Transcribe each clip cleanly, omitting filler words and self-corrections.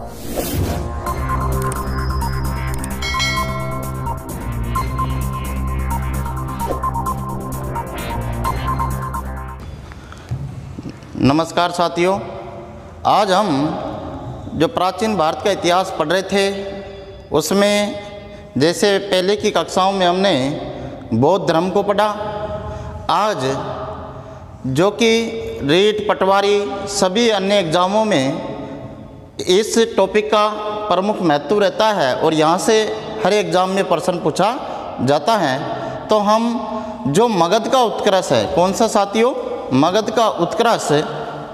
नमस्कार साथियों, आज हम जो प्राचीन भारत का इतिहास पढ़ रहे थे उसमें जैसे पहले की कक्षाओं में हमने बौद्ध धर्म को पढ़ा, आज जो कि रीट पटवारी सभी अन्य एग्ज़ामों में इस टॉपिक का प्रमुख महत्व रहता है और यहाँ से हर एग्ज़ाम में प्रश्न पूछा जाता है। तो हम जो मगध का उत्कर्ष है, कौन सा साथियों, मगध का उत्कर्ष,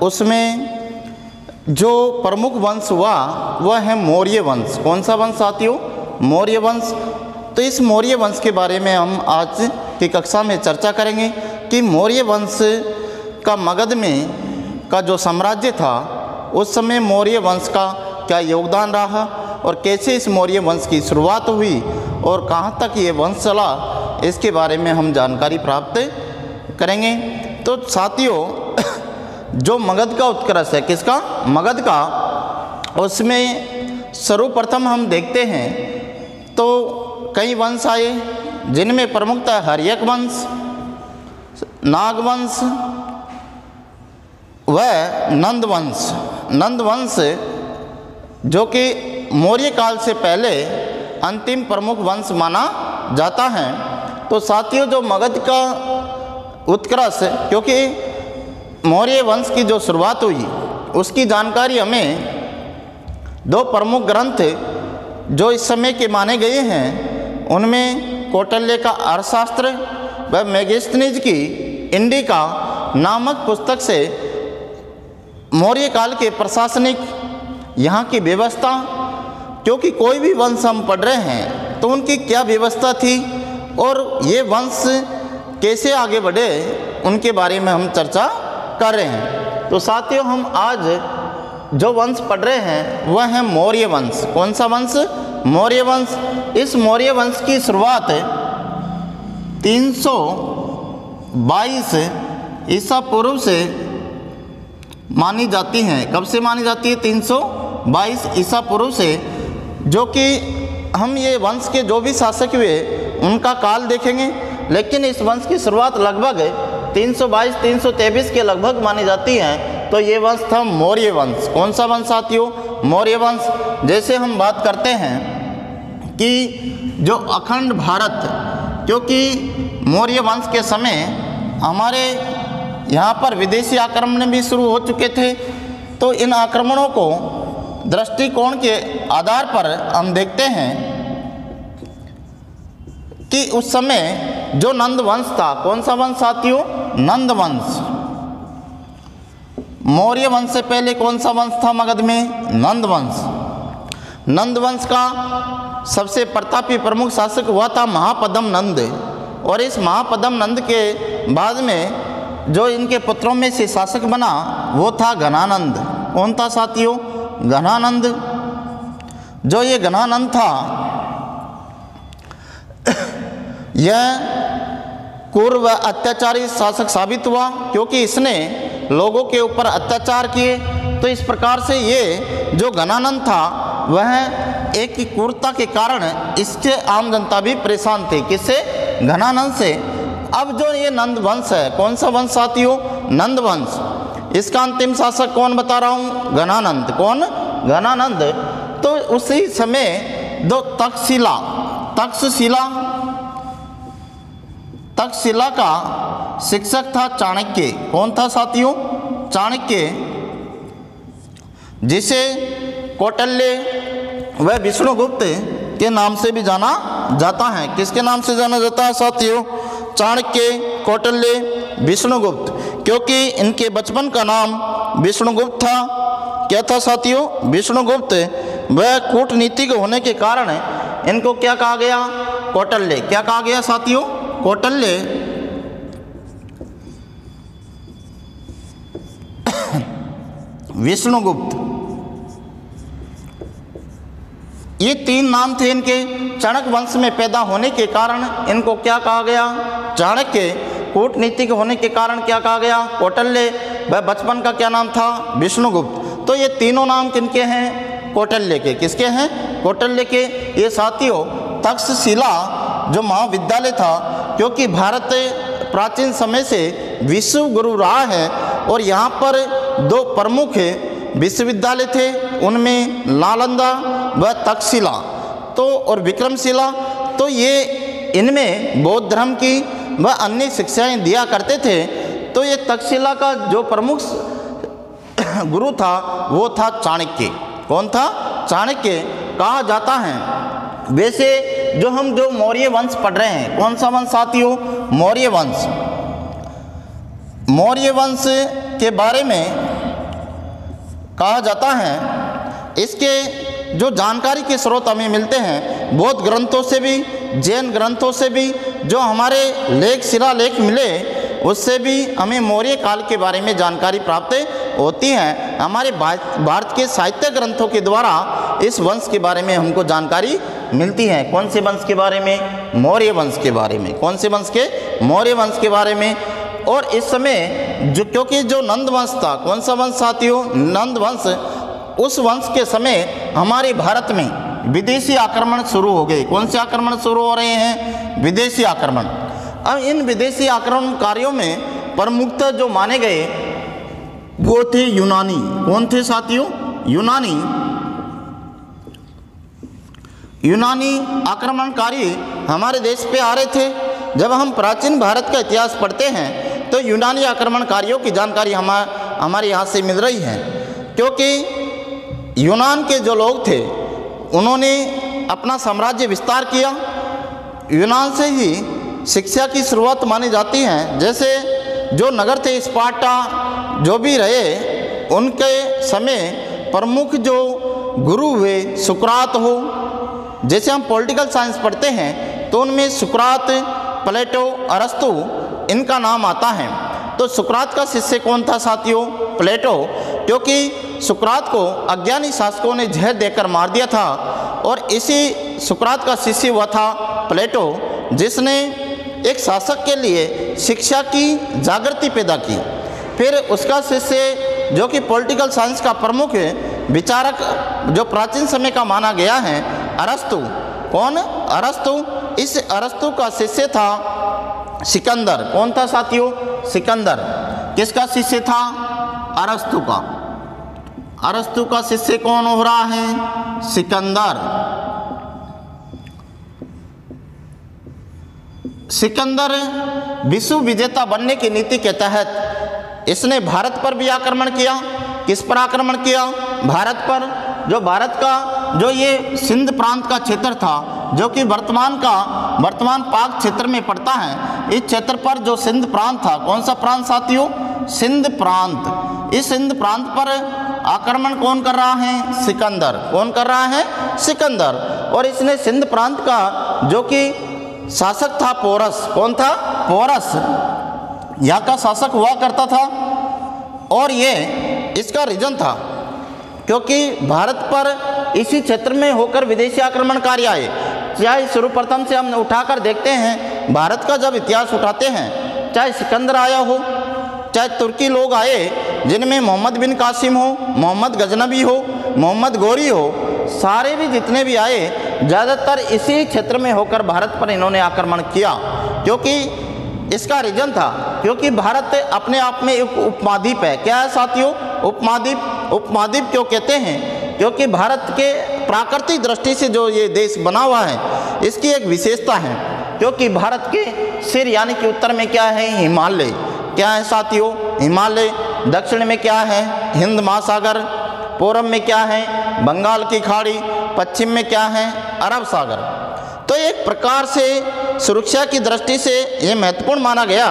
उसमें जो प्रमुख वंश हुआ वह है मौर्य वंश। कौन सा वंश साथियों, मौर्य वंश। तो इस मौर्य वंश के बारे में हम आज की कक्षा में चर्चा करेंगे कि मौर्य वंश का मगध में का जो साम्राज्य था उस समय मौर्य वंश का क्या योगदान रहा और कैसे इस मौर्य वंश की शुरुआत हुई और कहाँ तक ये वंश चला, इसके बारे में हम जानकारी प्राप्त करेंगे। तो साथियों, जो मगध का उत्कर्ष है, किसका, मगध का, उसमें सर्वप्रथम हम देखते हैं तो कई वंश आए जिनमें प्रमुखतः हर्यक वंश, नागवंश व नंदवंश। नंदवंश जो कि मौर्य काल से पहले अंतिम प्रमुख वंश माना जाता है। तो साथियों, जो मगध का उत्कर्ष, क्योंकि मौर्य वंश की जो शुरुआत हुई उसकी जानकारी हमें दो प्रमुख ग्रंथ जो इस समय के माने गए हैं उनमें कौटिल्य का अर्थशास्त्र व मेगास्थनीज की इंडिका नामक पुस्तक से मौर्य काल के प्रशासनिक यहाँ की व्यवस्था, क्योंकि कोई भी वंश हम पढ़ रहे हैं तो उनकी क्या व्यवस्था थी और ये वंश कैसे आगे बढ़े उनके बारे में हम चर्चा कर रहे हैं। तो साथियों, हम आज जो वंश पढ़ रहे हैं वह है मौर्य वंश। कौन सा वंश, मौर्य वंश। इस मौर्य वंश की शुरुआत 322 ईसा पूर्व से मानी जाती है। कब से मानी जाती है, 322 ईसा पूर्व से, जो कि हम ये वंश के जो भी शासक हुए उनका काल देखेंगे, लेकिन इस वंश की शुरुआत लगभग 322-323 के लगभग मानी जाती है। तो ये वंश था मौर्य वंश। कौन सा वंश साथियों, मौर्य वंश। जैसे हम बात करते हैं कि जो अखंड भारत, क्योंकि मौर्य वंश के समय हमारे यहाँ पर विदेशी आक्रमण भी शुरू हो चुके थे, तो इन आक्रमणों को दृष्टिकोण के आधार पर हम देखते हैं कि उस समय जो नंद वंश था, कौन सा वंश साथियों, नंद वंश। मौर्य वंश से पहले कौन सा वंश था मगध में, नंद वंश। नंद वंश का सबसे प्रतापी प्रमुख शासक हुआ था महापद्म नंद, और इस महापद्म नंद के बाद में जो इनके पुत्रों में से शासक बना वो था घनानंद। कौन था साथियों, घनानंद। जो ये घनानंद था यह क्रूर व अत्याचारी शासक साबित हुआ, क्योंकि इसने लोगों के ऊपर अत्याचार किए। तो इस प्रकार से ये जो घनानंद था वह एक की क्रूरता के कारण इससे आम जनता भी परेशान थी। किससे, घनानंद से। अब जो ये नंद वंश है, कौन सा वंश साथियों, नंद वंश। इसका अंतिम शासक कौन बता रहा हूँ, घनानंद। कौन, घनानंद। तो उसी समय दो तक्षशिला का शिक्षक था चाणक्य। कौन था साथियों, चाणक्य, जिसे कौटिल्य व विष्णुगुप्त के नाम से भी जाना जाता है। किसके नाम से जाना जाता है साथियों, चाणक्य, कौटिल्य, विष्णुगुप्त, क्योंकि इनके बचपन का नाम विष्णुगुप्त था। क्या था साथियों, विष्णुगुप्त। वह कूटनीतिक होने के कारण इनको क्या कहा गया, कौटिल्य। क्या कहा गया साथियों, कौटिल्य। विष्णुगुप्त, ये तीन नाम थे इनके। चाणक्य वंश में पैदा होने के कारण इनको क्या कहा गया, चाणक्य। कूटनीतिक होने के कारण क्या कहा गया, कौटिल्य। वह बचपन का क्या नाम था, विष्णुगुप्त। तो ये तीनों नाम किनके हैं, कौटिल्य के। किसके हैं? कौटिल्य के। ये साथियों तक्षशिला जो महाविद्यालय था, क्योंकि भारत प्राचीन समय से विश्व गुरु रहा है और यहाँ पर दो प्रमुख विश्वविद्यालय थे, उनमें नालंदा व तक्षशिला तो और विक्रमशिला। तो ये इनमें बौद्ध धर्म की व अन्य शिक्षाएं दिया करते थे। तो ये तक्षशिला का जो प्रमुख गुरु था वो था चाणक्य। कौन था? चाणक्य कहा जाता है। वैसे जो मौर्य वंश पढ़ रहे हैं, कौन सा वंश साथियों? मौर्य वंश। मौर्य वंश के बारे में कहा जाता है, इसके जो जानकारी के स्रोत हमें मिलते हैं बौद्ध ग्रंथों से भी, जैन ग्रंथों से भी, जो हमारे शिलालेख मिले उससे भी हमें मौर्य काल के बारे में जानकारी प्राप्त होती है। हमारे भारत के साहित्य ग्रंथों के द्वारा इस वंश के बारे में हमको जानकारी मिलती है। कौन से वंश के बारे में? मौर्य वंश के बारे में। कौन से वंश के? मौर्य वंश के बारे में। और इस समय क्योंकि जो नंद वंश था, कौन सा वंश साथियों? नंद वंश। उस वंश के समय हमारे भारत में विदेशी आक्रमण शुरू हो गए। कौन से आक्रमण शुरू हो रहे हैं? विदेशी आक्रमण। अब इन विदेशी आक्रमणकारियों में प्रमुखतः जो माने गए वो थे यूनानी। कौन थे साथियों? यूनानी। यूनानी आक्रमणकारी हमारे देश पे आ रहे थे। जब हम प्राचीन भारत का इतिहास पढ़ते हैं तो यूनानी आक्रमणकारियों की जानकारी हमारे यहाँ से मिल रही है, क्योंकि यूनान के जो लोग थे उन्होंने अपना साम्राज्य विस्तार किया। यूनान से ही शिक्षा की शुरुआत मानी जाती है। जैसे जो नगर थे स्पार्टा जो भी रहे, उनके समय प्रमुख जो गुरु हुए सुकरात हो। जैसे हम पॉलिटिकल साइंस पढ़ते हैं तो उनमें सुकरात, प्लेटो, अरस्तु इनका नाम आता है। तो सुकरात का शिष्य कौन था साथियों? प्लेटो। क्योंकि सुकरात को अज्ञानी शासकों ने जहर देकर मार दिया था और इसी सुकरात का शिष्य हुआ था प्लेटो, जिसने एक शासक के लिए शिक्षा की जागृति पैदा की। फिर उसका शिष्य जो कि पॉलिटिकल साइंस का प्रमुख विचारक जो प्राचीन समय का माना गया है, अरस्तु। कौन? अरस्तु। इस अरस्तु का शिष्य था सिकंदर। कौन था साथियों? सिकंदर। किसका शिष्य था? अरस्तु का। अरस्तु का शिष्य कौन हो रहा है? सिकंदर। सिकंदर विश्व विजेता बनने की नीति के तहत इसने भारत पर भी आक्रमण किया। किस पर आक्रमण किया? भारत पर। जो भारत का जो ये सिंध प्रांत का क्षेत्र था, जो कि वर्तमान पाक क्षेत्र में पड़ता है, इस क्षेत्र पर जो सिंध प्रांत था, कौन सा प्रांत साथियों? सिंध प्रांत। इस सिंध प्रांत पर आक्रमण कौन कर रहा है? सिकंदर। कौन कर रहा है? सिकंदर। और इसने सिंध प्रांत का जो कि शासक था पोरस। कौन था? पोरस यहाँ का शासक हुआ करता था। और ये इसका रीजन था क्योंकि भारत पर इसी क्षेत्र में होकर विदेशी आक्रमणकारी आए। चाहे सर्वप्रथम से हम उठाकर देखते हैं, भारत का जब इतिहास उठाते हैं, चाहे सिकंदर आया हो, चाहे तुर्की लोग आए जिनमें मोहम्मद बिन कासिम हो, मोहम्मद गजनबी हो, मोहम्मद गौरी हो, सारे भी जितने भी आए ज़्यादातर इसी क्षेत्र में होकर भारत पर इन्होंने आक्रमण किया। क्योंकि इसका रीजन था क्योंकि भारत अपने आप में एक उपमहाद्वीप है। क्या है साथियों? उपमहाद्वीप। उपमहाद्वीप क्यों कहते हैं? क्योंकि भारत के प्राकृतिक दृष्टि से जो ये देश बना हुआ है, इसकी एक विशेषता है क्योंकि भारत के सिर यानी कि उत्तर में क्या है? हिमालय। क्या है साथियों? हिमालय। दक्षिण में क्या है? हिंद महासागर। पूर्व में क्या है? बंगाल की खाड़ी। पश्चिम में क्या है? अरब सागर। तो एक प्रकार से सुरक्षा की दृष्टि से ये महत्वपूर्ण माना गया।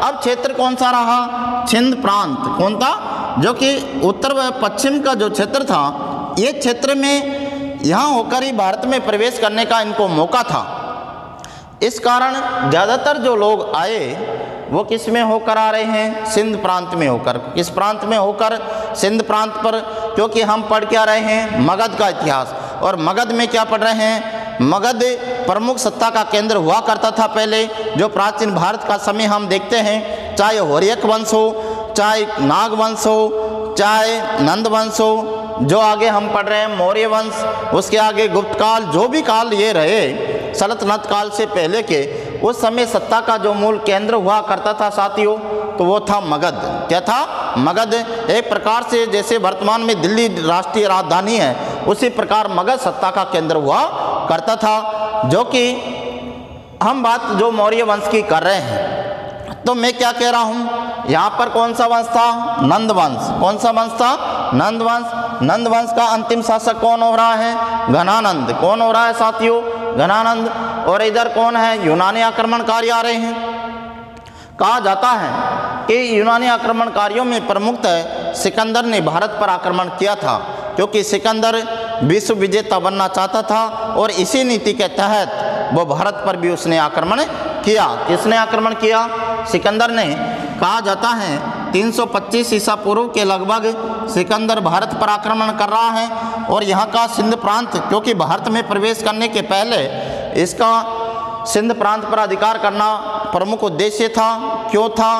अब क्षेत्र कौन सा रहा? सिंध प्रांत। कौन था? जो कि उत्तर व पश्चिम का जो क्षेत्र था, ये क्षेत्र में यहाँ होकर ही भारत में प्रवेश करने का इनको मौका था। इस कारण ज़्यादातर जो लोग आए वो किस में होकर आ रहे हैं? सिंध प्रांत में होकर। किस प्रांत में होकर? सिंध प्रांत पर। क्योंकि हम पढ़ क्या रहे हैं? मगध का इतिहास। और मगध में क्या पढ़ रहे हैं? मगध प्रमुख सत्ता का केंद्र हुआ करता था पहले। जो प्राचीन भारत का समय हम देखते हैं, चाहे हौर्यक वंश हो, चाहे नाग वंश हो, चाहे नंद वंश हो, जो आगे हम पढ़ रहे हैं मौर्य वंश, उसके आगे गुप्त काल, जो भी काल ये रहे सल्तनत काल से पहले के, उस समय सत्ता का जो मूल केंद्र हुआ करता था साथियों, तो वो था मगध। क्या था? मगध। एक प्रकार से जैसे वर्तमान में दिल्ली राष्ट्रीय राजधानी है, उसी प्रकार मगध सत्ता का केंद्र हुआ करता था। जो कि हम बात जो मौर्य वंश की कर रहे हैं, तो मैं क्या कह रहा हूँ, यहाँ पर कौन सा वंश था? नंद वंश। कौन सा वंश था? नंद वंश। नंद वंश का अंतिम शासक कौन हो रहा है? घनानंद। कौन हो रहा है साथियों? घनानंद। और इधर कौन है? यूनानी आक्रमणकारी आ रहे हैं। कहा जाता है कि यूनानी आक्रमणकारियों में प्रमुखतः सिकंदर ने भारत पर आक्रमण किया था, क्योंकि सिकंदर विश्व विजेता बनना चाहता था और इसी नीति के तहत वो भारत पर भी उसने आक्रमण किया। किसने आक्रमण किया? सिकंदर ने। कहा जाता है 325 ईसा पूर्व के लगभग सिकंदर भारत पर आक्रमण कर रहा है और यहाँ का सिंध प्रांत, क्योंकि भारत में प्रवेश करने के पहले इसका सिंध प्रांत पर अधिकार करना प्रमुख उद्देश्य था। क्यों था?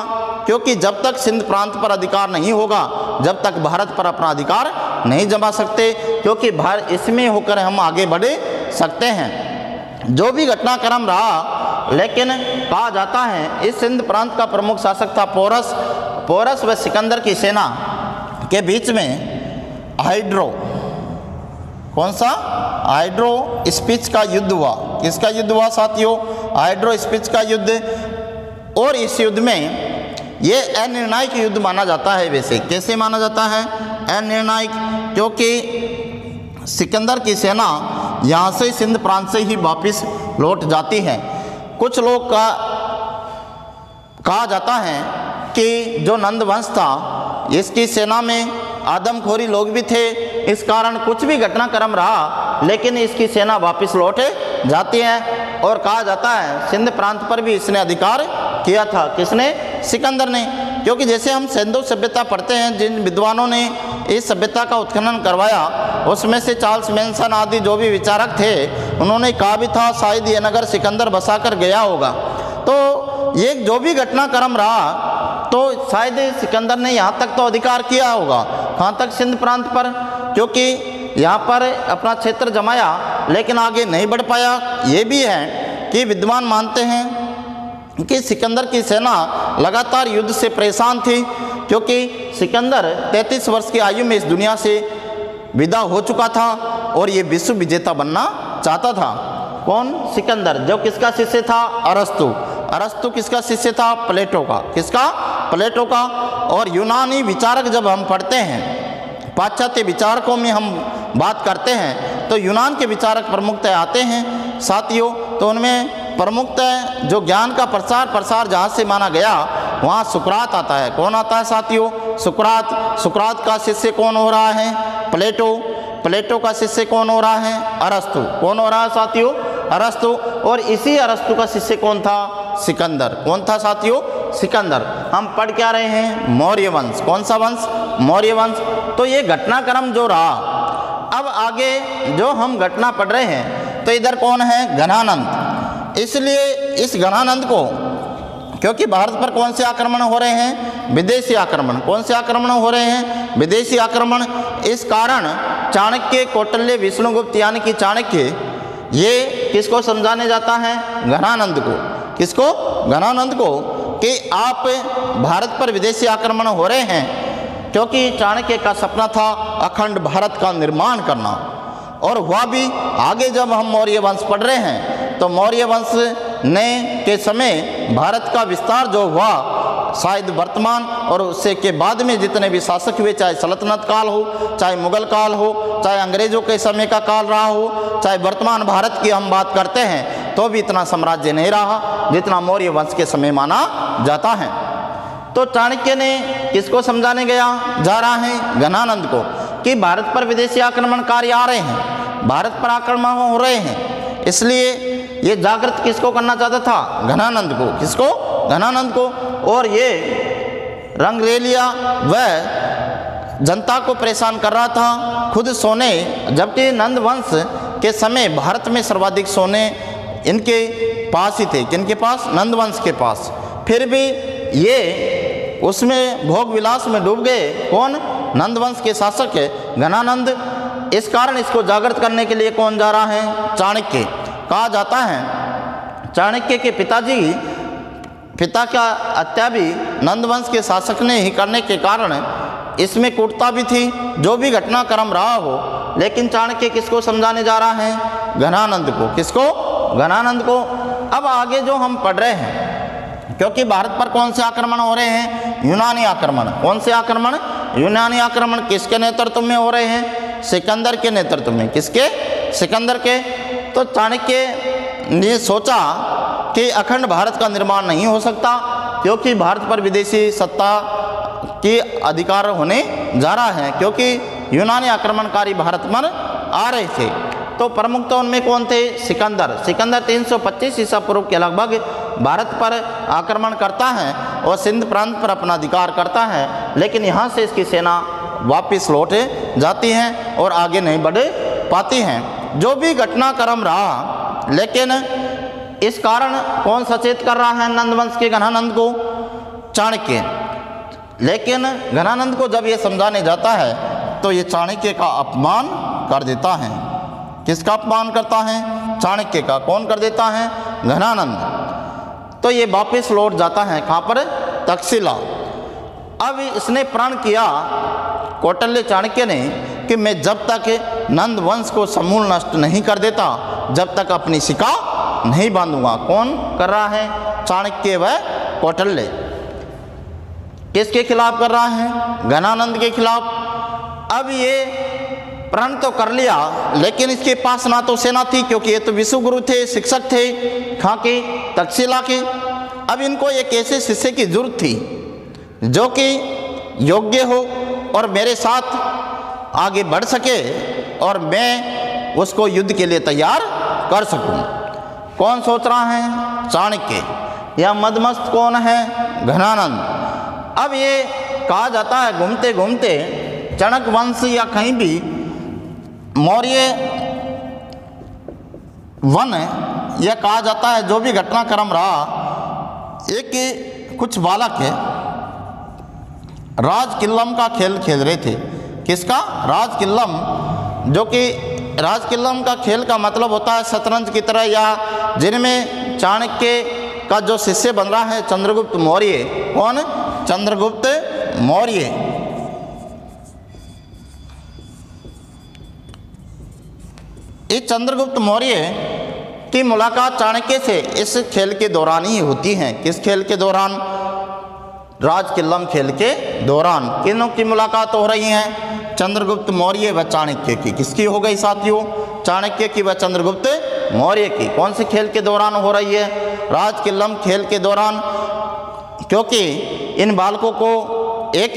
क्योंकि जब तक सिंध प्रांत पर अधिकार नहीं होगा, जब तक भारत पर अपना अधिकार नहीं जमा सकते, क्योंकि भारत इसमें होकर हम आगे बढ़ सकते हैं। जो भी घटनाक्रम रहा, लेकिन कहा जाता है इस सिंध प्रांत का प्रमुख शासक था पोरस। पोरस व सिकंदर की सेना के बीच में हाइड्रो, कौन सा? हाइड्रो स्पीच का युद्ध हुआ। किसका युद्ध हुआ साथियों? हाइड्रो स्पीच का युद्ध। और इस युद्ध में ये अनिर्णायक युद्ध माना जाता है। वैसे कैसे माना जाता है? अनिर्णायक, क्योंकि सिकंदर की सेना यहाँ से सिंध प्रांत से ही वापस लौट जाती है। कुछ लोग का कहा जाता है कि जो नंद वंश था, इसकी सेना में आदमखोरी लोग भी थे, इस कारण कुछ भी घटनाक्रम रहा, लेकिन इसकी सेना वापस लौट जाती है। और कहा जाता है सिंध प्रांत पर भी इसने अधिकार किया था। किसने? सिकंदर ने। क्योंकि जैसे हम सिंधु सभ्यता पढ़ते हैं, जिन विद्वानों ने इस सभ्यता का उत्खनन करवाया, उसमें से चार्ल्स मैनसन आदि जो भी विचारक थे, उन्होंने कहा भी था शायद ये नगर सिकंदर बसाकर गया होगा। तो ये जो भी घटनाक्रम रहा, तो शायद सिकंदर ने यहाँ तक तो अधिकार किया होगा। कहाँ तक? सिंध प्रांत पर, क्योंकि यहाँ पर अपना क्षेत्र जमाया, लेकिन आगे नहीं बढ़ पाया। ये भी है कि विद्वान मानते हैं कि सिकंदर की सेना लगातार युद्ध से परेशान थी, क्योंकि सिकंदर 33 वर्ष की आयु में इस दुनिया से विदा हो चुका था और ये विश्व विजेता बनना चाहता था। कौन? सिकंदर। जो किसका शिष्य था? अरस्तु। अरस्तु किसका शिष्य था? प्लेटो का। किसका? प्लेटो का। और यूनानी विचारक जब हम पढ़ते हैं, पाश्चात्य विचारकों में हम बात करते हैं, तो यूनान के विचारक प्रमुखतः आते हैं साथियों। तो उनमें प्रमुखतः जो ज्ञान का प्रसार जहाँ से माना गया, वहाँ सुकरात आता है। कौन आता है साथियों? सुकरात। सुकरात का शिष्य कौन हो रहा है? प्लेटो। प्लेटो का शिष्य कौन हो रहा है? अरस्तु। कौन हो रहा है साथियों? अरस्तु। और इसी अरस्तु का शिष्य कौन था? सिकंदर। कौन था साथियों? सिकंदर। हम पढ़ क्या रहे हैं? मौर्य वंश। कौन सा वंश? मौर्य वंश। तो ये घटनाक्रम जो रहा, अब आगे जो हम घटना पढ़ रहे हैं, तो इधर कौन है? घनानंद। इसलिए इस घनानंद को, क्योंकि भारत पर कौन से आक्रमण हो रहे हैं? विदेशी आक्रमण। कौन से आक्रमण हो रहे हैं? विदेशी आक्रमण। इस कारण चाणक्य, कौटिल्य, विष्णुगुप्त यानी कि चाणक्य, ये किसको समझाने जाता है? घनानंद को। किसको? घनानंद को, कि आप भारत पर विदेशी आक्रमण हो रहे हैं, क्योंकि चाणक्य का सपना था अखंड भारत का निर्माण करना, और हुआ भी। आगे जब हम मौर्य वंश पढ़ रहे हैं, तो मौर्य वंश ने के समय भारत का विस्तार जो हुआ, शायद वर्तमान और उससे के बाद में जितने भी शासक हुए, चाहे सल्तनत काल हो, चाहे मुगल काल हो, चाहे अंग्रेजों के समय का काल रहा हो, चाहे वर्तमान भारत की हम बात करते हैं, तो भी इतना साम्राज्य नहीं रहा जितना मौर्य वंश के समय माना जाता है। तो चाणक्य ने किसको समझाने जा रहा है? घनानंद को, कि भारत पर विदेशी आक्रमणकारी आ रहे हैं, भारत पर आक्रमण हो रहे हैं। इसलिए ये जागृत किसको करना चाहता था? घनानंद को। किसको? घनानंद को। और ये रंगरेलिया वह जनता को परेशान कर रहा था। खुद सोने, जबकि नंद वंश के समय भारत में सर्वाधिक सोने इनके पास ही थे। किनके पास? नंद वंश के पास। फिर भी ये उसमें भोग विलास में डूब गए। कौन? नंदवंश के शासक घनानंद। इस कारण इसको जागृत करने के लिए कौन जा रहा है? चाणक्य। कहा जाता है चाणक्य के पिता का हत्या भी नंदवंश के शासक ने ही करने के कारण इसमें कूटता भी थी, जो भी घटनाक्रम रहा हो। लेकिन चाणक्य किसको समझाने जा रहा है? घनानंद को। किसको? घनानंद को। अब आगे जो हम पढ़ रहे हैं, क्योंकि भारत पर कौन से आक्रमण हो रहे हैं? यूनानी आक्रमण। कौन से आक्रमण? यूनानी आक्रमण। किसके नेतृत्व में हो रहे हैं? सिकंदर के नेतृत्व में। किसके? सिकंदर के। तो चाणक्य ने सोचा कि अखंड भारत का निर्माण नहीं हो सकता, क्योंकि भारत पर विदेशी सत्ता की अधिकार होने जा रहा है, क्योंकि यूनानी आक्रमणकारी भारत पर आ रहे थे। तो प्रमुख तो उनमें कौन थे? सिकंदर। सिकंदर 325 ईसा पूर्व के लगभग भारत पर आक्रमण करता है और सिंध प्रांत पर अपना अधिकार करता है, लेकिन यहाँ से इसकी सेना वापस लौट जाती हैं और आगे नहीं बढ़ पाती हैं। जो भी घटनाक्रम रहा, लेकिन इस कारण कौन सचेत कर रहा है नंदवंश के घनानंद को? चाणक्य। लेकिन घनानंद को जब ये समझाने जाता है तो ये चाणक्य का अपमान कर देता है। किसका अपमान करता है? चाणक्य का। कौन कर देता है? घनानंद। तो ये वापस लौट जाता है कहाँ पर? तक्षशिला। अब इसने प्रण किया कौटिल्य चाणक्य ने कि मैं जब तक नंदवंश को समूल नष्ट नहीं कर देता, जब तक अपनी शिका नहीं बांधूंगा। कौन कर रहा है? चाणक्य व कौटिल्य। किसके खिलाफ कर रहा है? घनानंद के खिलाफ। अब ये प्रण तो कर लिया, लेकिन इसके पास ना तो सेना थी, क्योंकि ये तो विश्वगुरु थे, शिक्षक थे कहाँ के? तक्षशिला के। अब इनको एक ऐसे शिष्य की जरूरत थी जो कि योग्य हो और मेरे साथ आगे बढ़ सके और मैं उसको युद्ध के लिए तैयार कर सकूं। कौन सोच रहा है? चाणक्य। या मदमस्त कौन है? घनानंद। अब ये कहा जाता है घूमते घूमते चाणक्य वंश या कहीं भी मौर्य वन, यह कहा जाता है जो भी घटनाक्रम रहा, एक कुछ बालक है राज किल्लम का खेल खेल रहे थे। किसका? राज किल्लम। जो कि राज किल्लम का खेल का मतलब होता है शतरंज की तरह, या जिनमें चाणक्य का जो शिष्य बन रहा है चंद्रगुप्त मौर्य। कौन? चंद्रगुप्त मौर्य। इस चंद्रगुप्त मौर्य की मुलाकात चाणक्य से इस खेल के दौरान ही होती है। किस खेल के दौरान? राज किल्लम खेल के दौरान। किनों की मुलाकात हो रही है? चंद्रगुप्त मौर्य व चाणक्य की। किसकी हो गई साथियों? चाणक्य की व चंद्रगुप्त मौर्य की। कौन से खेल के दौरान हो रही है? राज किल्लम खेल के दौरान। क्योंकि इन बालकों को एक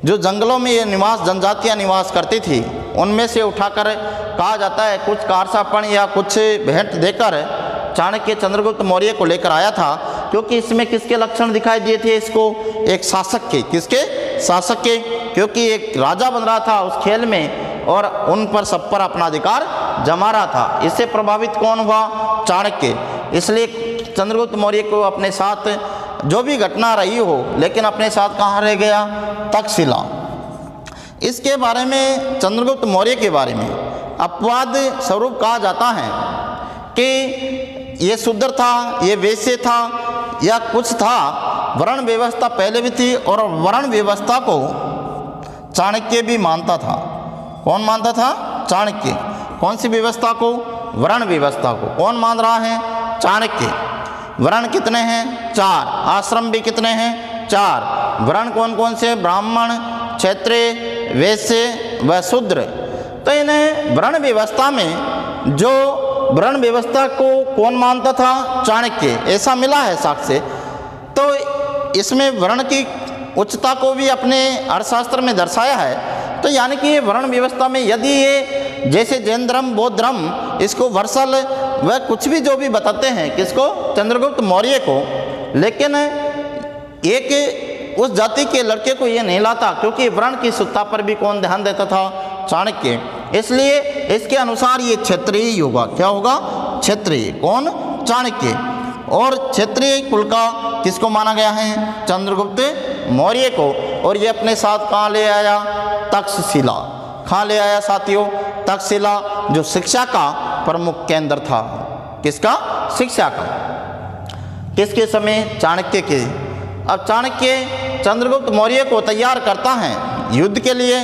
जो जंगलों में ये जनजातियाँ निवास करती थी, उनमें से उठाकर कहा जाता है कुछ कारसापण या कुछ भेंट देकर चाणक्य चंद्रगुप्त मौर्य को लेकर आया था, क्योंकि इसमें किसके लक्षण दिखाई दिए थे इसको? एक शासक के। किसके? शासक के। क्योंकि एक राजा बन रहा था उस खेल में और उन पर सब पर अपना अधिकार जमा रहा था। इससे प्रभावित कौन हुआ? चाणक्य। इसलिए चंद्रगुप्त मौर्य को अपने साथ जो भी घटना रही हो, लेकिन अपने साथ कहाँ रह गया? तक्षशिला। इसके बारे में, चंद्रगुप्त मौर्य के बारे में अपवाद स्वरूप कहा जाता है कि ये शूद्र था, ये वैश्य था या कुछ था। वर्ण व्यवस्था पहले भी थी और वर्ण व्यवस्था को चाणक्य भी मानता था। कौन मानता था? चाणक्य। कौन सी व्यवस्था को? वर्ण व्यवस्था को। कौन मान रहा है? चाणक्य। वर्ण कितने हैं? 4। आश्रम भी कितने हैं? 4। वर्ण कौन कौन से? ब्राह्मण, क्षत्रिय, वैश्य व शूद्र। तो इन्हें वर्ण व्यवस्था में, जो वर्ण व्यवस्था को कौन मानता था? चाणक्य। ऐसा मिला है साक्ष्य। तो इसमें वर्ण की उच्चता को भी अपने अर्थशास्त्र में दर्शाया है। तो यानी कि ये वर्ण व्यवस्था में यदि ये जैसे जैन धर्म, बौद्ध धर्म इसको वर्सल वह कुछ भी जो भी बताते हैं, किसको? चंद्रगुप्त मौर्य को, लेकिन एक उस जाति के लड़के को ये नहीं लाता, क्योंकि वर्ण की शुद्धता पर भी कौन ध्यान देता था? चाणक्य। इसलिए इसके अनुसार ये क्षत्रिय ही होगा। क्या होगा? क्षत्रिय। कौन? चाणक्य। और क्षत्रिय कुल का किसको माना गया है? चंद्रगुप्त मौर्य को। और ये अपने साथ कहाँ ले आया? तक्षशिला। कहाँ ले आया साथियों? तक्षशिला, जो शिक्षा का प्रमुख केंद्र था। किसका? शिक्षा का। किसके समय? चाणक्य के। अब चाणक्य चंद्रगुप्त मौर्य को तैयार करता है युद्ध के लिए,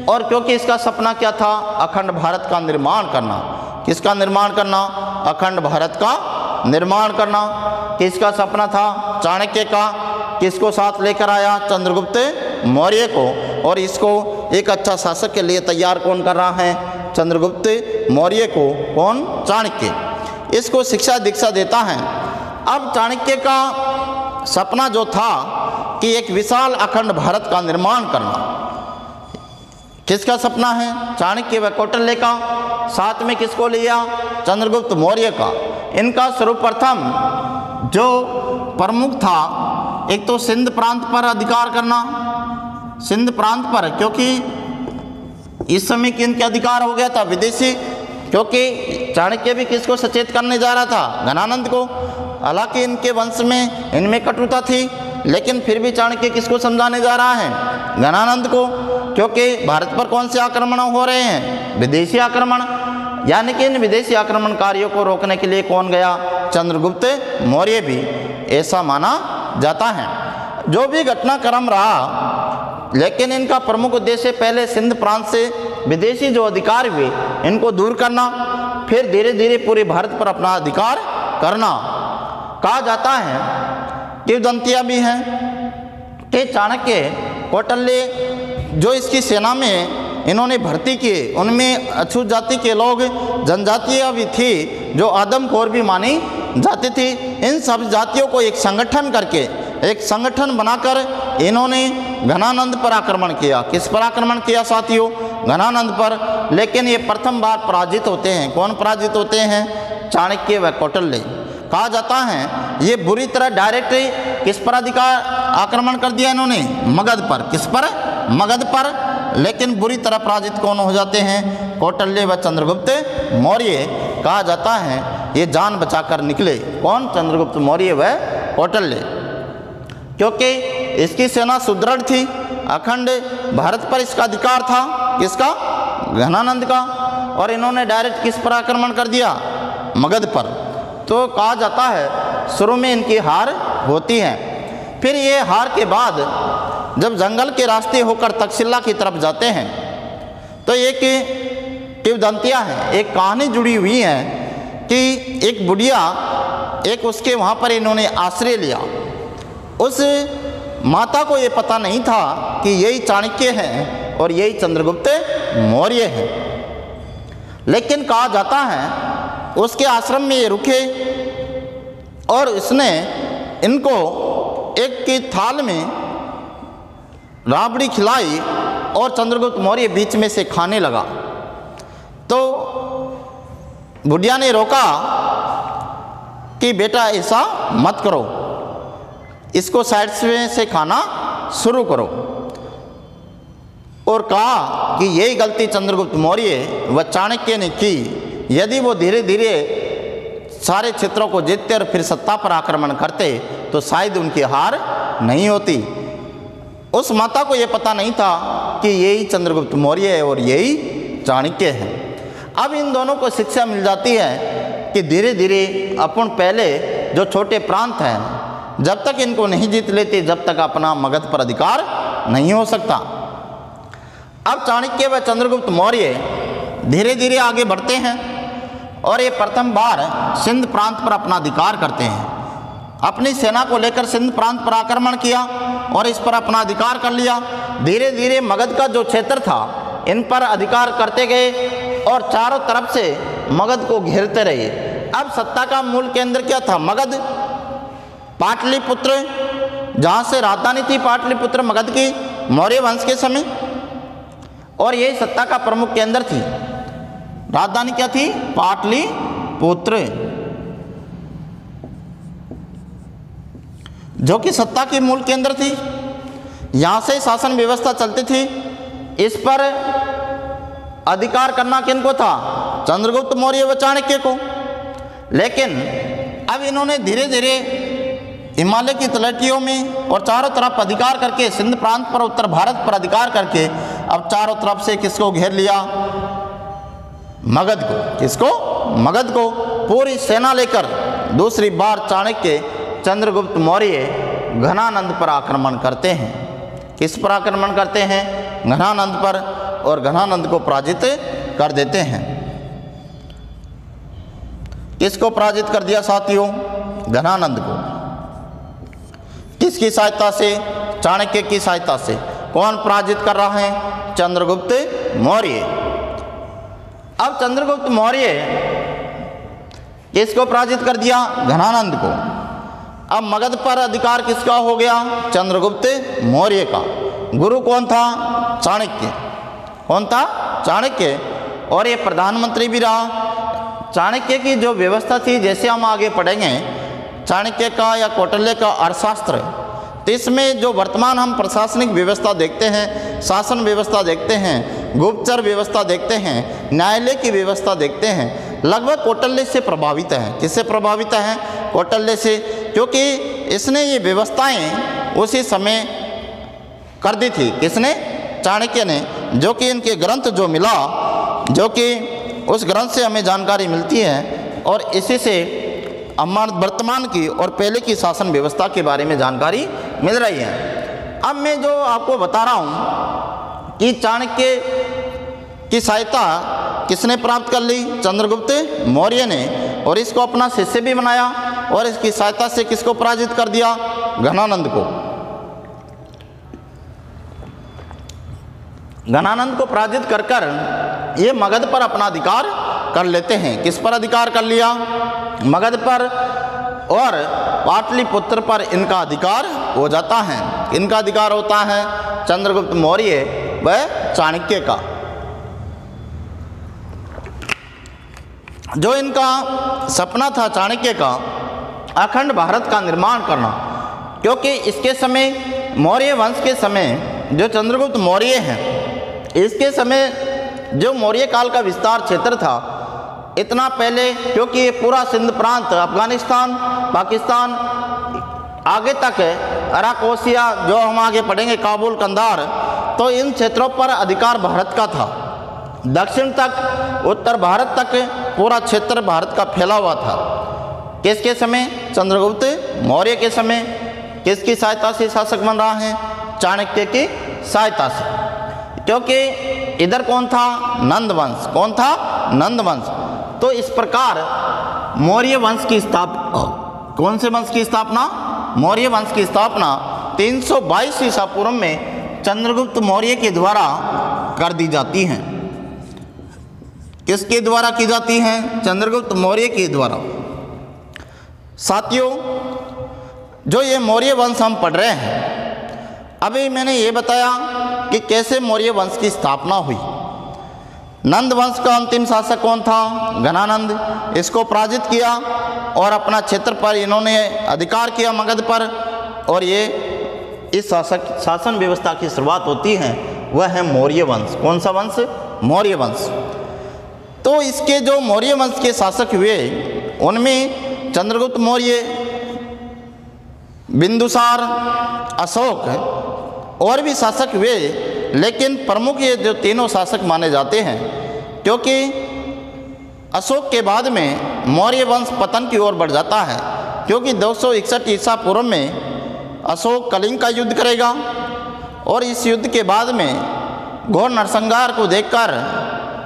और क्योंकि इसका सपना क्या था? अखंड भारत का निर्माण करना। किसका निर्माण करना? अखंड भारत का निर्माण करना। किसका सपना था? चाणक्य का। किसको साथ लेकर आया? चंद्रगुप्त मौर्य को। और इसको एक अच्छा शासक के लिए तैयार कौन कर रहा है? चंद्रगुप्त मौर्य को। कौन? चाणक्य। इसको शिक्षा दीक्षा देता है। अब चाणक्य का सपना जो था कि एक विशाल अखंड भारत का निर्माण करना। किसका सपना है? चाणक्य व कौटिल्य का। साथ में किसको लिया? चंद्रगुप्त मौर्य का। इनका सर्वप्रथम जो प्रमुख था, एक तो सिंध प्रांत पर अधिकार करना। सिंध प्रांत पर, क्योंकि इस समय किनके अधिकार हो गया था? विदेशी। क्योंकि चाणक्य भी किसको सचेत करने जा रहा था? घनानंद को। हालांकि इनके वंश में, इनमें कटुता थी, लेकिन फिर भी चाणक्य किसको समझाने जा रहा है? घनानंद को। क्योंकि भारत पर कौन से आक्रमण हो रहे हैं? विदेशी आक्रमण। यानी कि इन विदेशी आक्रमणकारियों को रोकने के लिए कौन गया? चंद्रगुप्त मौर्य भी, ऐसा माना जाता है। जो भी घटनाक्रम रहा, लेकिन इनका प्रमुख उद्देश्य पहले सिंध प्रांत से विदेशी जो अधिकार हुए इनको दूर करना, फिर धीरे धीरे पूरे भारत पर अपना अधिकार करना। कहा जाता है, किंवदंतियाँ भी हैं कि चाणक्य, कौटिल्य जो इसकी सेना में इन्होंने भर्ती किए, उनमें अछूत जाति के लोग, जनजातियाँ भी थी जो आदमखोर भी मानी जाती थी। इन सब जातियों को एक संगठन करके, एक संगठन बनाकर इन्होंने घनानंद पर आक्रमण किया। किस पर आक्रमण किया साथियों? घनानंद पर। लेकिन ये प्रथम बार पराजित होते हैं। कौन पराजित होते हैं? चाणक्य व कौटिल्य। कहा जाता है ये बुरी तरह डायरेक्ट किस पर अधिकार आक्रमण कर दिया इन्होंने? मगध पर। किस पर? मगध पर। लेकिन बुरी तरह पराजित कौन हो जाते हैं? कौटिल्य व चंद्रगुप्त मौर्य। कहा जाता है ये जान बचाकर निकले। कौन? चंद्रगुप्त मौर्य व कौटिल्य। क्योंकि इसकी सेना सुदृढ़ थी, अखंड भारत पर इसका अधिकार था। किसका? घनानंद का। और इन्होंने डायरेक्ट किस पर आक्रमण कर दिया? मगध पर। तो कहा जाता है शुरू में इनकी हार होती है। फिर ये हार के बाद जब जंगल के रास्ते होकर तक्षशिला की तरफ जाते हैं, तो एक किंवदंतियाँ हैं, एक कहानी जुड़ी हुई है कि एक बुढ़िया, एक उसके वहाँ पर इन्होंने आश्रय लिया। उस माता को ये पता नहीं था कि यही चाणक्य हैं और यही चंद्रगुप्त मौर्य हैं। लेकिन कहा जाता है उसके आश्रम में ये रुके और इसने इनको एक की थाल में राबड़ी खिलाई और चंद्रगुप्त मौर्य बीच में से खाने लगा। तो बुढ़िया ने रोका कि बेटा ऐसा मत करो, इसको साइड से खाना शुरू करो। और कहा कि यही गलती चंद्रगुप्त मौर्य व चाणक्य ने की। यदि वो धीरे धीरे सारे क्षेत्रों को जीतते और फिर सत्ता पर आक्रमण करते तो शायद उनकी हार नहीं होती। उस माता को ये पता नहीं था कि यही चंद्रगुप्त मौर्य है और यही चाणक्य है। अब इन दोनों को शिक्षा मिल जाती है कि धीरे धीरे अपन पहले जो छोटे प्रांत हैं, जब तक इनको नहीं जीत लेते, जब तक अपना मगध पर अधिकार नहीं हो सकता। अब चाणक्य व चंद्रगुप्त मौर्य धीरे धीरे आगे बढ़ते हैं और ये प्रथम बार सिंध प्रांत पर अपना अधिकार करते हैं। अपनी सेना को लेकर सिंध प्रांत पर आक्रमण किया और इस पर अपना अधिकार कर लिया। धीरे धीरे मगध का जो क्षेत्र था इन पर अधिकार करते गए और चारों तरफ से मगध को घेरते रहे। अब सत्ता का मूल केंद्र क्या था? मगध, पाटलिपुत्र, जहाँ से राजधानी थी पाटलिपुत्र मगध की मौर्य वंश के समय, और यही सत्ता का प्रमुख केंद्र थी। राजधानी क्या थी? पाटलिपुत्र, जो कि सत्ता की मूल केंद्र थी। यहाँ से शासन व्यवस्था चलती थी। इस पर अधिकार करना किनको था? चंद्रगुप्त मौर्य व चाणक्य को। लेकिन अब इन्होंने धीरे धीरे हिमालय की तलहटियों में और चारों तरफ अधिकार करके सिंध प्रांत पर, उत्तर भारत पर अधिकार करके अब चारों तरफ से किसको घेर लिया? मगध को। किसको? मगध को। पूरी सेना लेकर दूसरी बार चाणक्य चंद्रगुप्त मौर्य घनानंद पर आक्रमण करते हैं। किस पर आक्रमण करते हैं? घनानंद पर, और घनानंद को पराजित कर देते हैं। किसको पराजित कर दिया साथियों? घनानंद को। किसकी सहायता से? चाणक्य की सहायता से। कौन पराजित कर रहा है? चंद्रगुप्त मौर्य। अब चंद्रगुप्त मौर्य किसको पराजित कर दिया? घनानंद को। अब मगध पर अधिकार किसका हो गया? चंद्रगुप्त मौर्य का। गुरु कौन था? चाणक्य। कौन था? चाणक्य। और ये प्रधानमंत्री भी रहा। चाणक्य की जो व्यवस्था थी, जैसे हम आगे पढ़ेंगे, चाणक्य का या कौटिल्य का अर्थशास्त्र, तो इसमें जो वर्तमान हम प्रशासनिक व्यवस्था देखते हैं, शासन व्यवस्था देखते हैं, गुप्तचर व्यवस्था देखते हैं, न्यायालय की व्यवस्था देखते हैं, लगभग कौटिल्य से प्रभावित है। किससे प्रभावित है? कौटिल्य से, क्योंकि इसने ये व्यवस्थाएं उसी समय कर दी थी। किसने? चाणक्य ने। जो कि इनके ग्रंथ जो मिला, जो कि उस ग्रंथ से हमें जानकारी मिलती है, और इसी से हमारे वर्तमान की और पहले की शासन व्यवस्था के बारे में जानकारी मिल रही है। अब मैं जो आपको बता रहा हूँ कि चाणक्य की सहायता किसने प्राप्त कर ली? चंद्रगुप्त मौर्य ने, और इसको अपना शिष्य भी बनाया, और इसकी सहायता से किसको पराजित कर दिया? घनानंद को। घनानंद को पराजित कर कर ये मगध पर अपना अधिकार कर लेते हैं। किस पर अधिकार कर लिया? मगध पर, और पाटलिपुत्र पर इनका अधिकार हो जाता है। इनका अधिकार होता है चंद्रगुप्त मौर्य व चाणक्य का। जो इनका सपना था चाणक्य का, अखंड भारत का निर्माण करना, क्योंकि इसके समय मौर्य वंश के समय जो चंद्रगुप्त मौर्य हैं, इसके समय जो मौर्य काल का विस्तार क्षेत्र था, इतना पहले, क्योंकि ये पूरा सिंध प्रांत, अफगानिस्तान, पाकिस्तान, आगे तक अराक ओसिया, जो हम आगे पढ़ेंगे काबुल, कंधार, तो इन क्षेत्रों पर अधिकार भारत का था। दक्षिण तक, उत्तर भारत तक पूरा क्षेत्र भारत का फैला हुआ था। किसके समय? चंद्रगुप्त मौर्य के समय। किसकी सहायता से शासक बन रहा है? चाणक्य की सहायता से। क्योंकि इधर कौन था? नंद वंश। कौन था? नंद वंश। तो इस प्रकार मौर्य वंश की स्थापना, कौन से वंश की स्थापना? मौर्य वंश की स्थापना 322 ईसा पूर्व में चंद्रगुप्त मौर्य के द्वारा कर दी जाती है। किसके द्वारा की जाती हैं? चंद्रगुप्त मौर्य के द्वारा। साथियों, जो ये मौर्य वंश हम पढ़ रहे हैं, अभी मैंने ये बताया कि कैसे मौर्य वंश की स्थापना हुई। नंद वंश का अंतिम शासक कौन था? घनानंद। इसको पराजित किया और अपना क्षेत्र पर इन्होंने अधिकार किया मगध पर, और ये इस शासन व्यवस्था की शुरुआत होती है, वह है मौर्य वंश। कौन सा वंश? मौर्य वंश। तो इसके जो मौर्य वंश के शासक हुए, उनमें चंद्रगुप्त मौर्य, बिंदुसार, अशोक और भी शासक हुए, लेकिन प्रमुख ये जो तीनों शासक माने जाते हैं, क्योंकि अशोक के बाद में मौर्य वंश पतन की ओर बढ़ जाता है। क्योंकि 261 ईसा पूर्व में अशोक कलिंग का युद्ध करेगा, और इस युद्ध के बाद में घोर नरसंहार को देखकर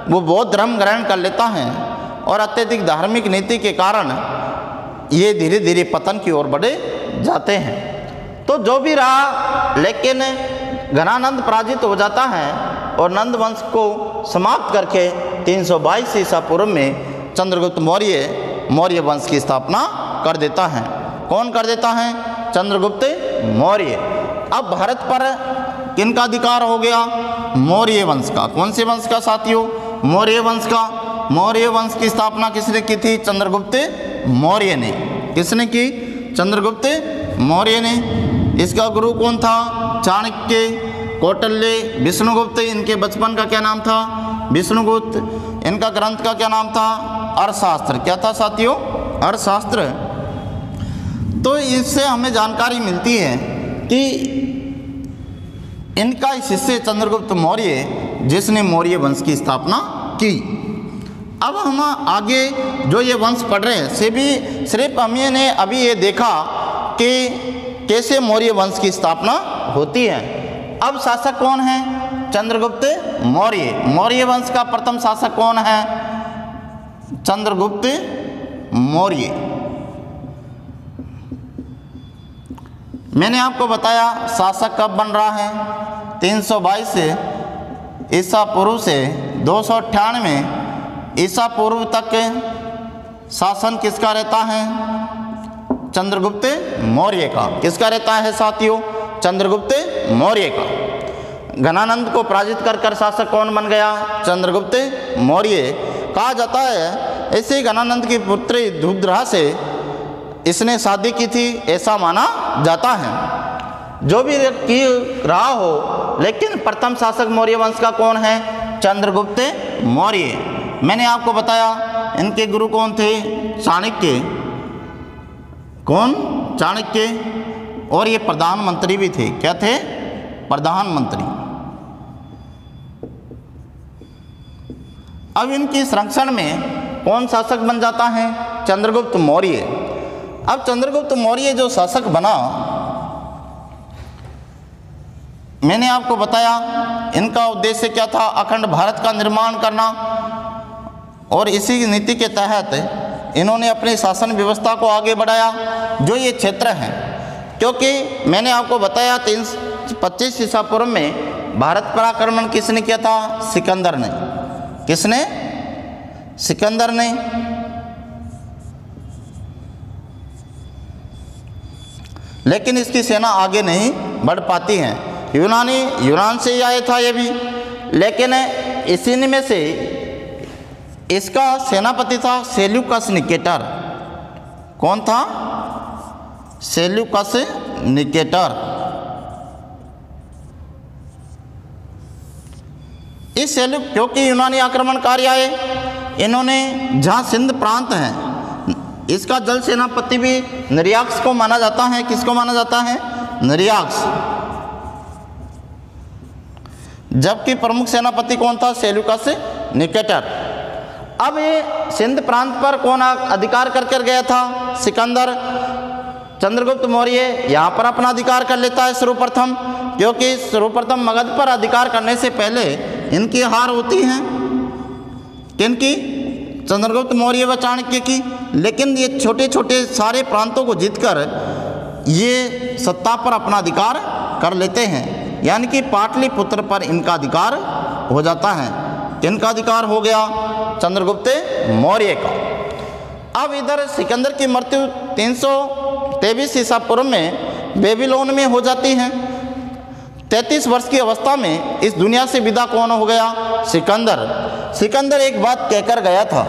वो बौद्ध धर्म ग्रहण कर लेता है, और अत्यधिक धार्मिक नीति के कारण ये धीरे धीरे पतन की ओर बढ़े जाते हैं। तो जो भी रहा, लेकिन घनानंद पराजित हो जाता है, और नंद वंश को समाप्त करके 322 ईसा पूर्व में चंद्रगुप्त मौर्य वंश की स्थापना कर देता है। कौन कर देता है? चंद्रगुप्त मौर्य। अब भारत पर किनका अधिकार हो गया? मौर्य वंश का। कौन से वंश का साथियों? मौर्य वंश का। मौर्य वंश की स्थापना किसने की थी? चंद्रगुप्त मौर्य ने। किसने की? चंद्रगुप्त मौर्य ने। इसका गुरु कौन था? चाणक्य, कौटिल्य, विष्णुगुप्त। इनके बचपन का क्या नाम था? विष्णुगुप्त। इनका ग्रंथ का क्या नाम था? अर्थशास्त्र। क्या था साथियों? अर्थशास्त्र। तो इससे हमें जानकारी मिलती है कि इनका शिष्य चंद्रगुप्त मौर्य जिसने मौर्य वंश की स्थापना की। अब हम आगे जो ये वंश पढ़ रहे हैं से भी सिर्फ हमने अभी ये देखा कि कैसे मौर्य वंश की स्थापना होती है। अब शासक कौन है? चंद्रगुप्त मौर्य। मौर्य वंश का प्रथम शासक कौन है? चंद्रगुप्त मौर्य। मैंने आपको बताया शासक कब बन रहा है? 322 ईसा पूर्व से 298 ईसा पूर्व तक शासन किसका रहता है? चंद्रगुप्त मौर्य का। किसका रहता है साथियों? चंद्रगुप्त मौर्य का। घनानंद को पराजित कर कर शासक कौन बन गया? चंद्रगुप्त मौर्य। कहा जाता है ऐसे घनानंद की पुत्री धूपध्रा से इसने शादी की थी, ऐसा माना जाता है। जो भी की रहा हो, लेकिन प्रथम शासक मौर्य वंश का कौन है? चंद्रगुप्त मौर्य। मैंने आपको बताया इनके गुरु कौन थे? चाणक्य। कौन? चाणक्य। और ये प्रधानमंत्री भी थे। क्या थे? प्रधानमंत्री। अब इनकी संरक्षण में कौन शासक बन जाता है? चंद्रगुप्त मौर्य। अब चंद्रगुप्त मौर्य जो शासक बना, मैंने आपको बताया इनका उद्देश्य क्या था? अखंड भारत का निर्माण करना। और इसी नीति के तहत इन्होंने अपनी शासन व्यवस्था को आगे बढ़ाया। जो ये क्षेत्र हैं, क्योंकि मैंने आपको बताया 325 ईसा पूर्व में भारत पर आक्रमण किसने किया था? सिकंदर ने। किसने? सिकंदर ने। लेकिन इसकी सेना आगे नहीं बढ़ पाती है। यूनान से ही आया था ये भी, लेकिन इसी में से इसका सेनापति था सेल्यूकस निकेटर। कौन था? Seleucus Nicator. इस क्योंकि यूनानी आक्रमणकारी आए, इन्होंने जहाँ सिंध प्रांत है, इसका जल सेनापति भी निरयाक्स को माना जाता है। किसको माना जाता है? निरयाक्स। जबकि प्रमुख सेनापति कौन था? Seleucus Nicator. अब ये सिंध प्रांत पर कौन अधिकार कर कर गया था? सिकंदर। चंद्रगुप्त मौर्य यहाँ पर अपना अधिकार कर लेता है सर्वप्रथम, क्योंकि सर्वप्रथम मगध पर अधिकार करने से पहले इनकी हार होती है। किनकी? चंद्रगुप्त मौर्य व चाणक्य की। लेकिन ये छोटे छोटे सारे प्रांतों को जीतकर ये सत्ता पर अपना अधिकार कर लेते हैं, यानी कि पाटलिपुत्र पर इनका अधिकार हो जाता है। किनका अधिकार हो गया? चंद्रगुप्त मौर्य का। अब इधर सिकंदर की मृत्यु 323 ईसा पूर्व में बेबीलोन में हो जाती है। 33 वर्ष की अवस्था में इस दुनिया से विदा कौन हो गया? सिकंदर। सिकंदर एक बात कहकर गया था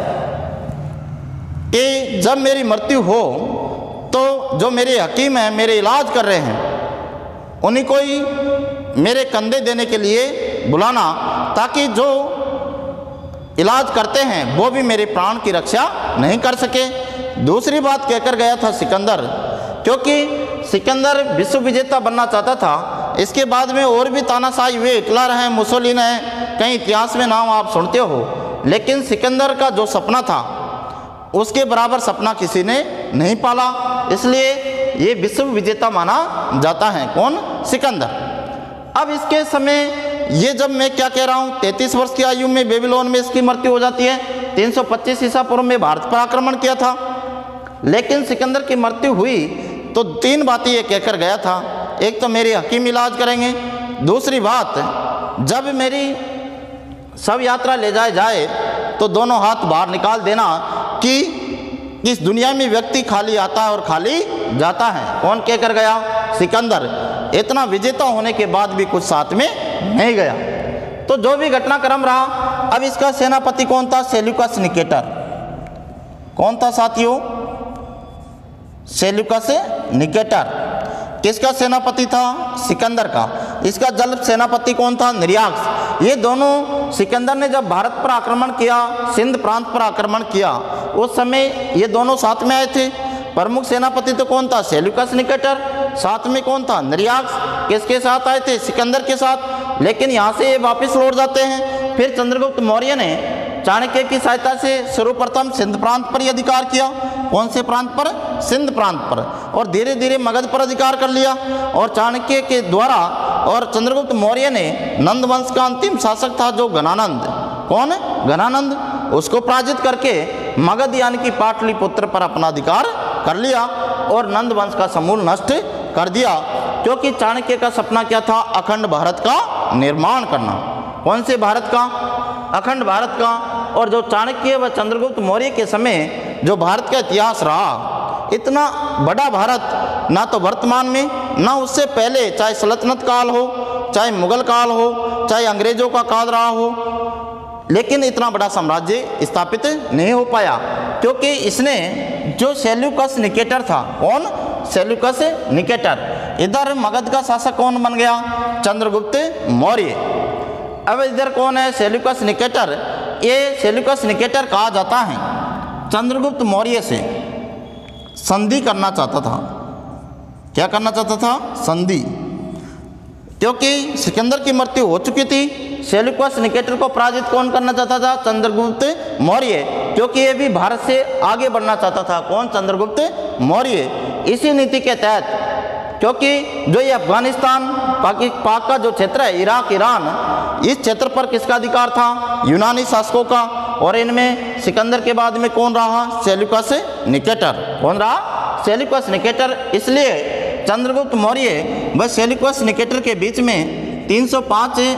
कि जब मेरी मृत्यु हो तो जो मेरे हकीम हैं, मेरे इलाज कर रहे हैं, उन्हीं को ही मेरे कंधे देने के लिए बुलाना, ताकि जो इलाज करते हैं वो भी मेरे प्राण की रक्षा नहीं कर सके। दूसरी बात कहकर गया था सिकंदर, क्योंकि सिकंदर विश्व विजेता बनना चाहता था। इसके बाद में और भी तानाशाही हुए, हिटलर हैं, मुसोलिन हैं, कई इतिहास में नाम आप सुनते हो। लेकिन सिकंदर का जो सपना था उसके बराबर सपना किसी ने नहीं पाला, इसलिए ये विश्व विजेता माना जाता है। कौन? सिकंदर। अब इसके समय ये जब मैं क्या कह रहा हूँ, 33 वर्ष की आयु में बेबीलोन में इसकी मृत्यु हो जाती है। 325 ईसा पूर्व में भारत पर आक्रमण किया था। लेकिन सिकंदर की मृत्यु हुई तो 3 बातें ये कहकर गया था। एक तो मेरे हकीम इलाज करेंगे, दूसरी बात जब मेरी सब यात्रा ले जाए तो दोनों हाथ बाहर निकाल देना कि इस दुनिया में व्यक्ति खाली आता है और खाली जाता है। कौन कहकर गया? सिकंदर। इतना विजेता होने के बाद भी कुछ साथ में नहीं गया। तो जो भी घटनाक्रम रहा, अब इसका सेनापति कौन था? Seleucus Nicator. कौन था साथियों? Seleucus Nicator. किसका सेनापति था? सिकंदर का। इसका जल सेनापति कौन था? निरयाक्स। ये दोनों, सिकंदर ने जब भारत पर आक्रमण किया, सिंध प्रांत पर आक्रमण किया, उस समय ये दोनों साथ में आए थे। प्रमुख सेनापति तो कौन था? Seleucus Nicator. साथ में कौन था? निर्याक्स। किसके साथ आए थे? सिकंदर के साथ। लेकिन यहाँ से ये वापस लौट जाते हैं। फिर चंद्रगुप्त मौर्य ने चाणक्य की सहायता से सर्वप्रथम सिंध प्रांत पर ही अधिकार किया। कौन से प्रांत पर? सिंध प्रांत पर। और धीरे धीरे मगध पर अधिकार कर लिया। और चाणक्य के द्वारा और चंद्रगुप्त मौर्य ने नंद वंश का अंतिम शासक था जो घनानंद। कौन? घनानंद। उसको पराजित करके मगध यानी कि पाटलिपुत्र पर अपना अधिकार कर लिया और नंद वंश का समूल नष्ट कर दिया। क्योंकि चाणक्य का सपना क्या था? अखंड भारत का निर्माण करना। कौन से भारत का? अखंड भारत का। और जो चाणक्य व चंद्रगुप्त मौर्य के समय जो भारत का इतिहास रहा, इतना बड़ा भारत ना तो वर्तमान में ना उससे पहले, चाहे सल्तनत काल हो, चाहे मुगल काल हो, चाहे अंग्रेजों का काल रहा हो, लेकिन इतना बड़ा साम्राज्य स्थापित नहीं हो पाया। क्योंकि इसने जो सेल्यूकस निकेटर था, कौन? Seleucus Nicator. इधर मगध का शासक कौन बन गया? चंद्रगुप्त मौर्य। अब इधर कौन है? Seleucus Nicator. ये सेल्यूकस निकेटर कहा जाता है चंद्रगुप्त मौर्य से संधि करना चाहता था। क्या करना चाहता था? संधि। क्योंकि सिकंदर की मृत्यु हो चुकी थी। सेल्यूकस निकेटर को पराजित कौन करना चाहता था? चंद्रगुप्त मौर्य। क्योंकि ये भी भारत से आगे बढ़ना चाहता था। कौन? चंद्रगुप्त मौर्य। इसी नीति के तहत, क्योंकि जो ये अफगानिस्तान पाक का जो क्षेत्र है, इराक, ईरान, इस क्षेत्र पर किसका अधिकार था? यूनानी शासकों का। और इनमें सिकंदर के बाद में कौन रहा? Seleucus Nicator. कौन रहा? Seleucus Nicator. इसलिए चंद्रगुप्त मौर्य व सेल्यूकस निकेटर के बीच में 305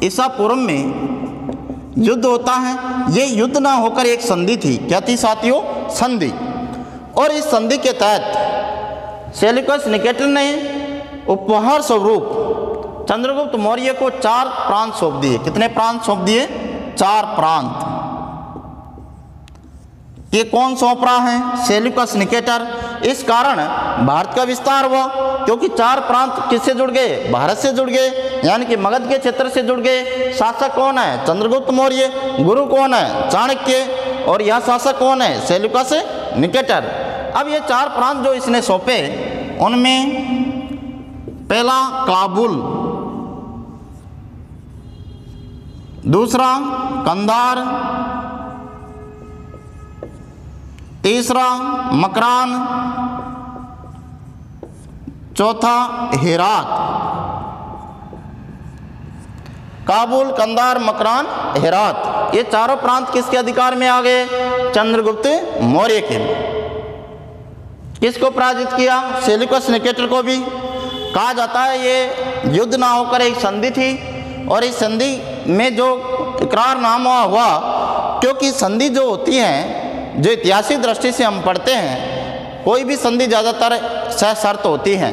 ईसा पूर्व में युद्ध होता है। ये युद्ध ना होकर एक संधि थी। क्या थी साथियों? संधि। और इस संधि के तहत सेल्यूकस निकेटर ने उपहार स्वरूप चंद्रगुप्त मौर्य को 4 प्रांत सौंप दिए। कितने प्रांत सौंप दिए? 4 प्रांत। ये कौन सौंप रहा है? Seleucus Nicator. इस कारण भारत का विस्तार हुआ। क्योंकि 4 प्रांत किससे जुड़ गए? भारत से जुड़ गए, यानी कि मगध के क्षेत्र से जुड़ गए। शासक कौन है? चंद्रगुप्त मौर्य। गुरु कौन है? चाणक्य। और यह शासक कौन है? Seleucus Nicator. अब ये 4 प्रांत जो इसने सौंपे, उनमें पहला काबुल, दूसरा कंधार, तीसरा मकरान, चौथा हेरात। काबुल, कंधार, मकरान, हेरात, ये चारों प्रांत किसके अधिकार में आ गए? चंद्रगुप्त मौर्य के। किसको पराजित किया? सेल्यूकस निकेटर को भी। कहा जाता है ये युद्ध ना होकर एक संधि थी। और इस संधि में जो इकरारनामा हुआ, क्योंकि संधि जो होती है, जो ऐतिहासिक दृष्टि से हम पढ़ते हैं, कोई भी संधि ज़्यादातर सशर्त होती है।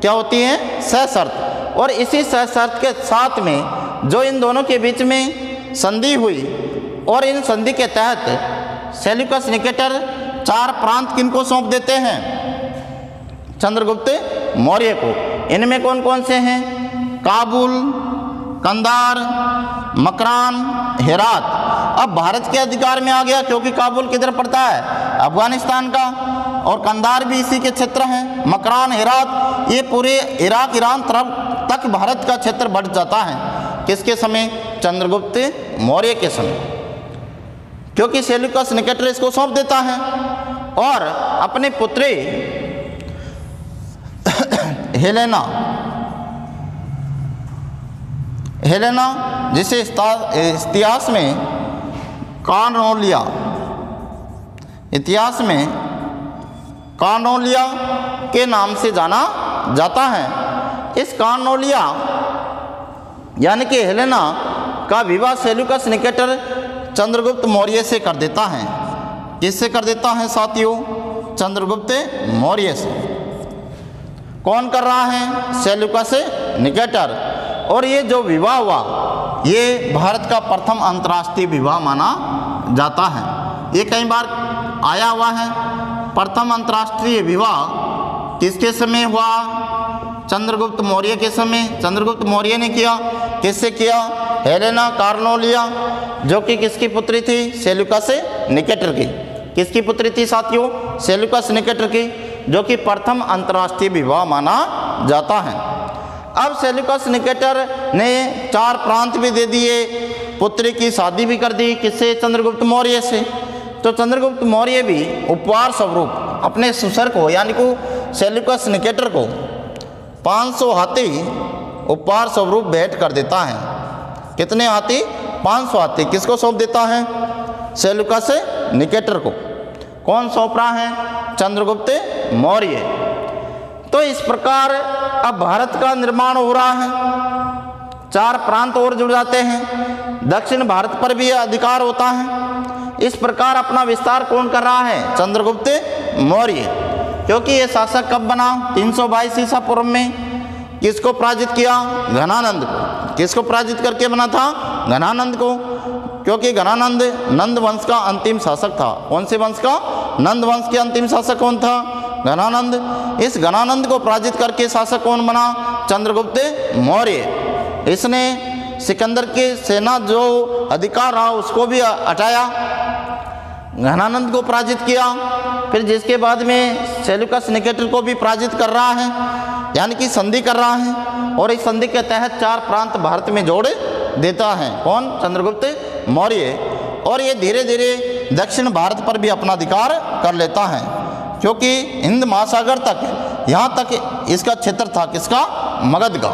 क्या होती है? सशर्त। और इसी सशर्त के साथ में जो इन दोनों के बीच में संधि हुई, और इन संधि के तहत सेल्यूकस निकेटर 4 प्रांत किनको सौंप देते हैं? चंद्रगुप्त मौर्य को। इनमें कौन कौन से हैं? काबुल, कंधार, मकरान, हेरात। अब भारत के अधिकार में आ गया, क्योंकि काबुल किधर पड़ता है? अफगानिस्तान का। और कंधार भी इसी के क्षेत्र है। मकरान, हेरात, ये पूरे इराक, ईरान तरफ तक भारत का क्षेत्र बढ़ जाता है। किसके समय? चंद्रगुप्त मौर्य के समय। क्योंकि सेल्यूकस निकेटर इसको सौंप देता है और अपने पुत्री हेलेना, जिसे इतिहास में कार्नोलिया, इतिहास में कार्नोलिया के नाम से जाना जाता है। इस कार्नोलिया यानी कि हेलेना का विवाह सेल्यूकस निकेटर चंद्रगुप्त मौर्य से कर देता है। किससे कर देता है साथियों? चंद्रगुप्त मौर्य से। कौन कर रहा है? Seleucus Nicator. और ये जो विवाह हुआ, ये भारत का प्रथम अंतर्राष्ट्रीय विवाह माना जाता है। ये कई बार आया हुआ है। प्रथम अंतर्राष्ट्रीय विवाह किसके समय हुआ? चंद्रगुप्त मौर्य के समय। चंद्रगुप्त मौर्य ने किया। किससे किया? हेलेना कार्नोलिया, जो कि किसकी पुत्री थी? सेल्यूकस निकेटर की। किसकी पुत्री थी साथियों? सेल्यूकस निकेटर की, जो कि प्रथम अंतर्राष्ट्रीय विवाह माना जाता है। अब सेल्यूकस निकेटर ने 4 प्रांत भी दे दिए, पुत्री की शादी भी कर दी, किससे? चंद्रगुप्त मौर्य से। तो चंद्रगुप्त मौर्य भी उपहार स्वरूप अपने सुसर को यानी कि सेल्यूकस निकेटर को 500 हाथी उपहार स्वरूप भेंट कर देता है। कितने हाथी? 500 हाथी। किसको सौंप देता है? सेल्यूकस निकेटर को। कौन सौंप रहा है? चंद्रगुप्त मौर्य। तो इस प्रकार अब भारत का निर्माण हो रहा है, 4 प्रांत और जुड़ जाते हैं, दक्षिण भारत पर भी अधिकार होता है। इस प्रकार अपना विस्तार कौन कर रहा है? चंद्रगुप्त मौर्य। क्योंकि ये शासक कब बना? 322 ईसा पूर्व में। किसको पराजित किया? घनानंद को। किसको पराजित करके बना था? घनानंद को। क्योंकि घनानंद नंद वंश का अंतिम शासक था। कौन से वंश का? नंद वंश के अंतिम शासक कौन था? घनानंद। इस घनानंद को पराजित करके शासक कौन बना? चंद्रगुप्त मौर्य। इसने सिकंदर की सेना जो अधिकार रहा उसको भी हटाया, घनानंद को पराजित किया। फिर जिसके बाद में सेल्यूकस निकेटर को भी पराजित कर रहा है, यानी कि संधि कर रहा है, और इस संधि के तहत 4 प्रांत भारत में जोड़ देता है। कौन? चंद्रगुप्त मौर्य। और ये धीरे धीरे दक्षिण भारत पर भी अपना अधिकार कर लेता है, क्योंकि हिंद महासागर तक, यहाँ तक इसका क्षेत्र था। किसका? मगध का।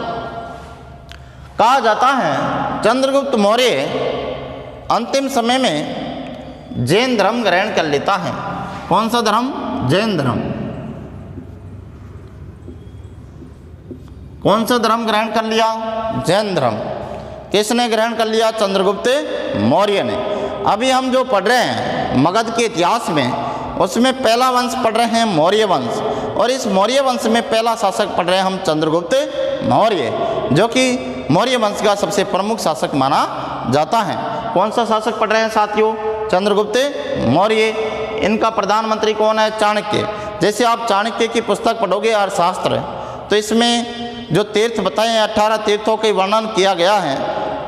कहा जाता है चंद्रगुप्त मौर्य अंतिम समय में जैन धर्म ग्रहण कर लेता है। कौन सा धर्म? जैन धर्म। कौन सा धर्म ग्रहण कर लिया? जैन धर्म। किसने ग्रहण कर लिया? चंद्रगुप्त मौर्य ने। अभी हम जो पढ़ रहे हैं मगध के इतिहास में, उसमें पहला वंश पढ़ रहे हैं मौर्य वंश, और इस मौर्य वंश में पहला शासक पढ़ रहे हैं हम चंद्रगुप्त मौर्य, जो कि मौर्य वंश का सबसे प्रमुख शासक माना जाता है। कौन सा शासक पढ़ रहे हैं साथियों? चंद्रगुप्त मौर्य। इनका प्रधानमंत्री कौन है? चाणक्य। जैसे आप चाणक्य की पुस्तक पढ़ोगे अर्थशास्त्र, तो इसमें जो तीर्थ बताए हैं, 18 तीर्थों के वर्णन किया गया है,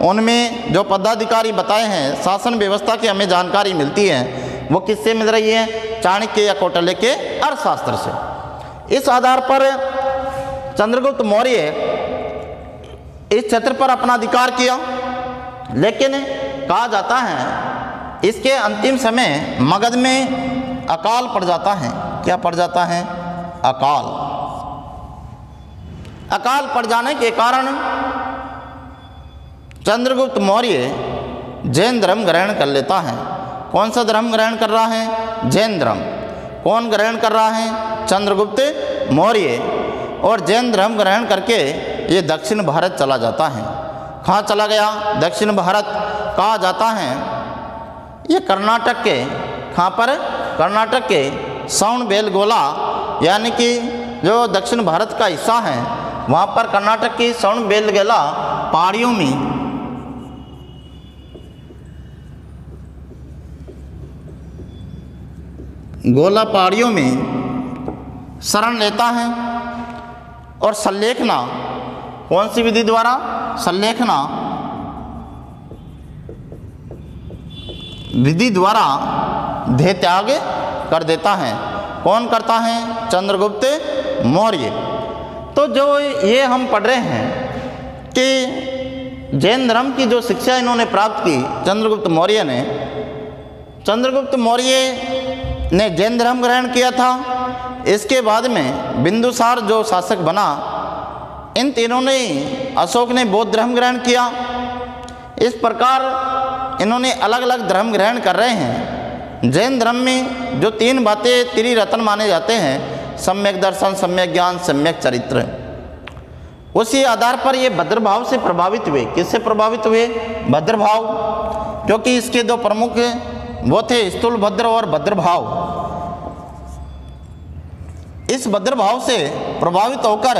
उनमें जो पदाधिकारी बताए हैं, शासन व्यवस्था की हमें जानकारी मिलती है, वो किससे मिल रही है? चाणक्य या कौटिल्य के अर्थशास्त्र से। इस आधार पर चंद्रगुप्त मौर्य इस क्षेत्र पर अपना अधिकार किया, लेकिन कहा जाता है इसके अंतिम समय मगध में अकाल पड़ जाता है। क्या पड़ जाता है? अकाल। अकाल पड़ जाने के कारण चंद्रगुप्त मौर्य जैन धर्म ग्रहण कर लेता है। कौन सा धर्म ग्रहण कर रहा है? जैन धर्म। कौन ग्रहण कर रहा है? चंद्रगुप्त मौर्य। और जैन धर्म ग्रहण करके ये दक्षिण भारत चला जाता है। कहाँ चला गया? दक्षिण भारत। कहा जाता है ये कर्नाटक के, कहाँ पर? कर्नाटक के श्रवणबेलगोला, यानी कि जो दक्षिण भारत का हिस्सा है, वहाँ पर कर्नाटक की श्रवणबेलगोला पहाड़ियों में गोला पहाड़ियों में शरण लेता है और संलेखना, कौन सी विधि द्वारा? संलेखना विधि द्वारा देह त्याग कर देता है। कौन करता है? चंद्रगुप्त मौर्य। तो जो ये हम पढ़ रहे हैं कि जैन धर्म की जो शिक्षा इन्होंने प्राप्त की चंद्रगुप्त मौर्य ने, चंद्रगुप्त मौर्य ने जैन धर्म ग्रहण किया था। इसके बाद में बिंदुसार जो शासक बना, इन तीनों ने, अशोक ने बौद्ध धर्म ग्रहण किया। इस प्रकार इन्होंने अलग अलग धर्म ग्रहण कर रहे हैं। जैन धर्म में जो 3 बातें त्रिरत्न माने जाते हैं, सम्यक दर्शन, सम्यक ज्ञान, सम्यक चरित्र, उसी आधार पर ये भद्रभाव से प्रभावित हुए। किससे प्रभावित हुए? भद्रभाव। क्योंकि इसके 2 प्रमुख वो थे, स्थूल भद्र और भद्रभाव। इस भद्रभाव से प्रभावित होकर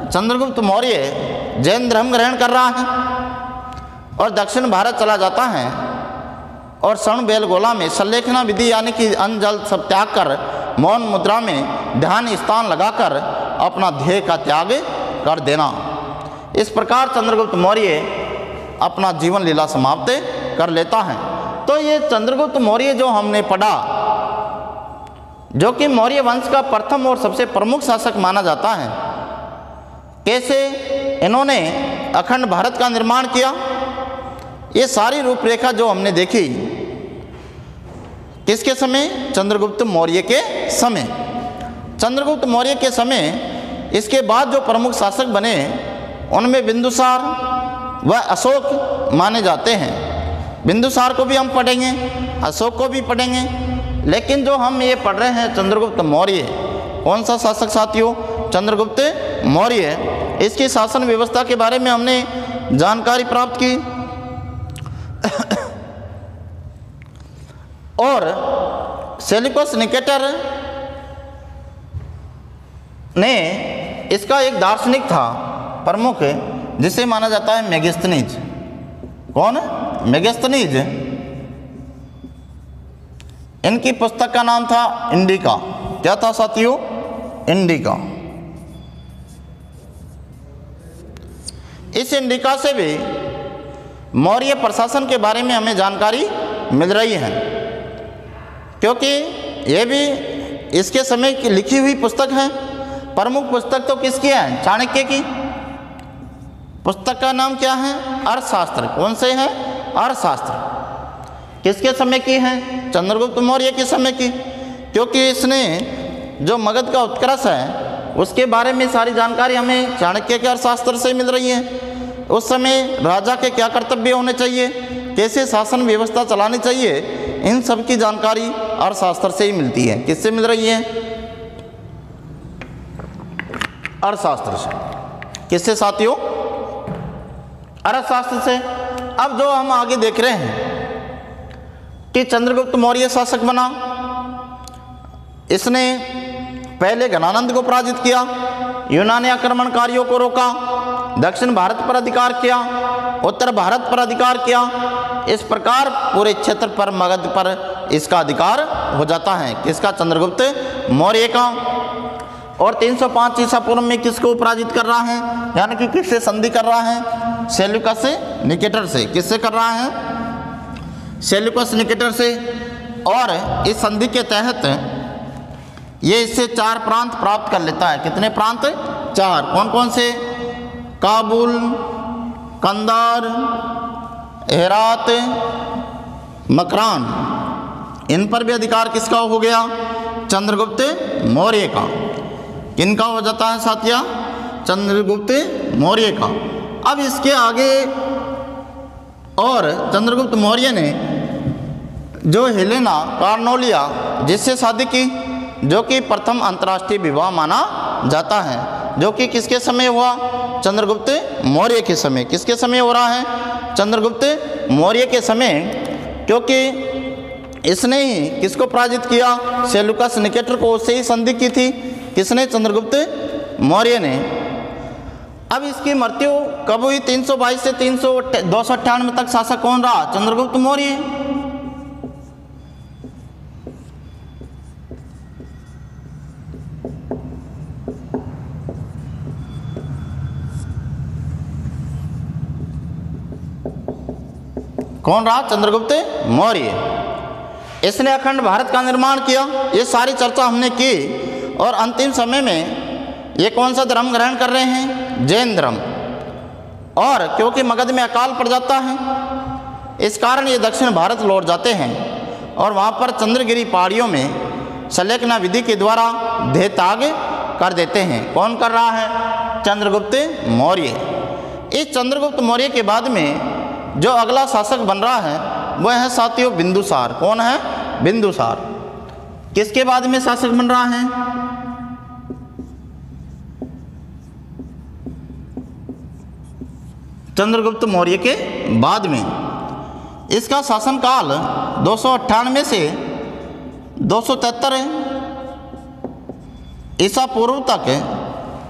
चंद्रगुप्त मौर्य जैन धर्म ग्रहण कर रहा है और दक्षिण भारत चला जाता है, और श्रवणबेलगोला में संलेखना विधि यानी कि अन्न जल सब त्याग कर मौन मुद्रा में ध्यान स्थान लगाकर अपना ध्येय का त्याग कर देना। इस प्रकार चंद्रगुप्त मौर्य अपना जीवन लीला समाप्त कर लेता है। तो ये चंद्रगुप्त मौर्य जो हमने पढ़ा, जो कि मौर्य वंश का प्रथम और सबसे प्रमुख शासक माना जाता है। कैसे इन्होंने अखंड भारत का निर्माण किया, ये सारी रूपरेखा जो हमने देखी किसके समय? चंद्रगुप्त मौर्य के समय। चंद्रगुप्त मौर्य के समय इसके बाद जो प्रमुख शासक बने उनमें बिंदुसार व अशोक माने जाते हैं। बिंदुसार को भी हम पढ़ेंगे, अशोक को भी पढ़ेंगे, लेकिन जो हम ये पढ़ रहे हैं चंद्रगुप्त मौर्य, कौन सा शासक साथियों? चंद्रगुप्त मौर्य। इसकी शासन व्यवस्था के बारे में हमने जानकारी प्राप्त की और सेल्यूकस निकेटर ने इसका एक दार्शनिक था प्रमुख, जिसे माना जाता है मेगास्थनीज। कौन? मेगास्थनीज। इनकी पुस्तक का नाम था इंडिका। क्या था साथियों? इंडिका। इस इंडिका से भी मौर्य प्रशासन के बारे में हमें जानकारी मिल रही है, क्योंकि ये भी इसके समय की लिखी हुई पुस्तक है। प्रमुख पुस्तक तो किसकी है? चाणक्य की। पुस्तक का नाम क्या है? अर्थशास्त्र। कौन से है? अर्थशास्त्र। किसके समय की है? चंद्रगुप्त मौर्य के समय की, क्योंकि इसने जो मगध का उत्कर्ष है उसके बारे में सारी जानकारी हमें चाणक्य के अर्थशास्त्र से मिल रही है। उस समय राजा के क्या कर्तव्य होने चाहिए, कैसे शासन व्यवस्था चलानी चाहिए, इन सब की जानकारी अर्थशास्त्र से ही मिलती है। किससे मिल रही है? अर्थशास्त्र से। किससे साथियों? अर्थशास्त्र से। अब जो हम आगे देख रहे हैं कि चंद्रगुप्त मौर्य शासक बना, इसने पहले घनानंद को पराजित किया, यूनानी आक्रमणकारियों को रोका, दक्षिण भारत पर अधिकार किया, उत्तर भारत पर अधिकार किया। इस प्रकार पूरे क्षेत्र पर मगध पर इसका अधिकार हो जाता है। किसका? चंद्रगुप्त मौर्य का। और 305 ईसा पूर्व में किसको पराजित कर रहा है, यानी कि किससे संधि कर रहा है? सेल्यूकस निकेटर से। किससे कर रहा है? सेल्यूकस निकेटर से। और इस संधि के तहत ये इससे 4 प्रांत प्राप्त कर लेता है। कितने प्रांत? 4। कौन कौन से? काबुल, कंदार, हेरात, मकरान। इन पर भी अधिकार किसका हो गया? चंद्रगुप्त मौर्य का। किनका हो जाता है साथिया? चंद्रगुप्त मौर्य का। अब इसके आगे और चंद्रगुप्त मौर्य ने जो हेलेना कार्नोलिया जिससे शादी की, जो कि प्रथम अंतर्राष्ट्रीय विवाह माना जाता है, जो कि किसके समय हुआ? चंद्रगुप्त मौर्य के समय। किसके समय हो रहा है? चंद्रगुप्त मौर्य के समय, क्योंकि इसने ही किसको पराजित किया? सेल्यूकस निकेटर को। उससे ही संधि की थी। किसने? चंद्रगुप्त मौर्य ने। अब इसकी मृत्यु कब हुई? 322 से 298 तक शासक कौन रहा? चंद्रगुप्त मौर्य। कौन रहा? चंद्रगुप्त मौर्य। इसने अखंड भारत का निर्माण किया। ये सारी चर्चा हमने की। और अंतिम समय में ये कौन सा धर्म ग्रहण कर रहे हैं? जैन धर्म। और क्योंकि मगध में अकाल पड़ जाता है, इस कारण ये दक्षिण भारत लौट जाते हैं और वहाँ पर चंद्रगिरी पहाड़ियों में सलेखना विधि के द्वारा देहत्याग कर देते हैं। कौन कर रहा है? चंद्रगुप्त मौर्य। इस चंद्रगुप्त मौर्य के बाद में जो अगला शासक बन रहा है वह है साथियों बिंदुसार। कौन है? बिंदुसार। किसके बाद में शासक बन रहा है? चंद्रगुप्त मौर्य के बाद में। इसका शासनकाल 298 से 273 ईसा पूर्व तक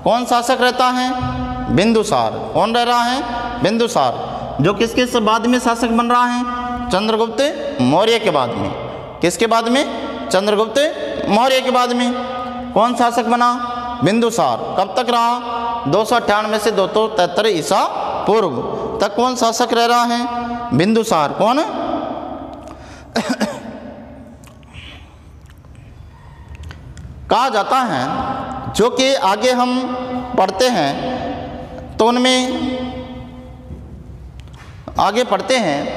कौन शासक रहता है? बिंदुसार। कौन रह रहा है? बिंदुसार। जो किसके बाद में शासक बन रहा है? चंद्रगुप्त मौर्य के बाद में। किसके बाद में? चंद्रगुप्त मौर्य के बाद में। कौन शासक बना? बिंदुसार। कब तक रहा? 298 से 273 ईसा पूर्व तक कौन शासक रह रहा है? बिंदुसार। कौन? कहा जाता है, जो कि आगे हम पढ़ते हैं तो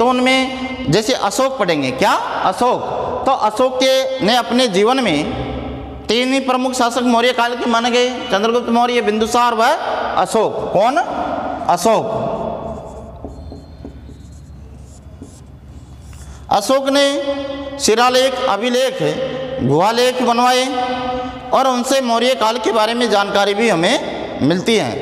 उनमें जैसे अशोक पढ़ेंगे, क्या अशोक, तो अशोक के ने अपने जीवन में 3 ही प्रमुख शासक मौर्य काल के माने गए, चंद्रगुप्त मौर्य, बिंदुसार व अशोक। कौन? अशोक। अशोक ने शिलालेख, अभिलेख, गुहालेख बनवाए और उनसे मौर्य काल के बारे में जानकारी भी हमें मिलती है।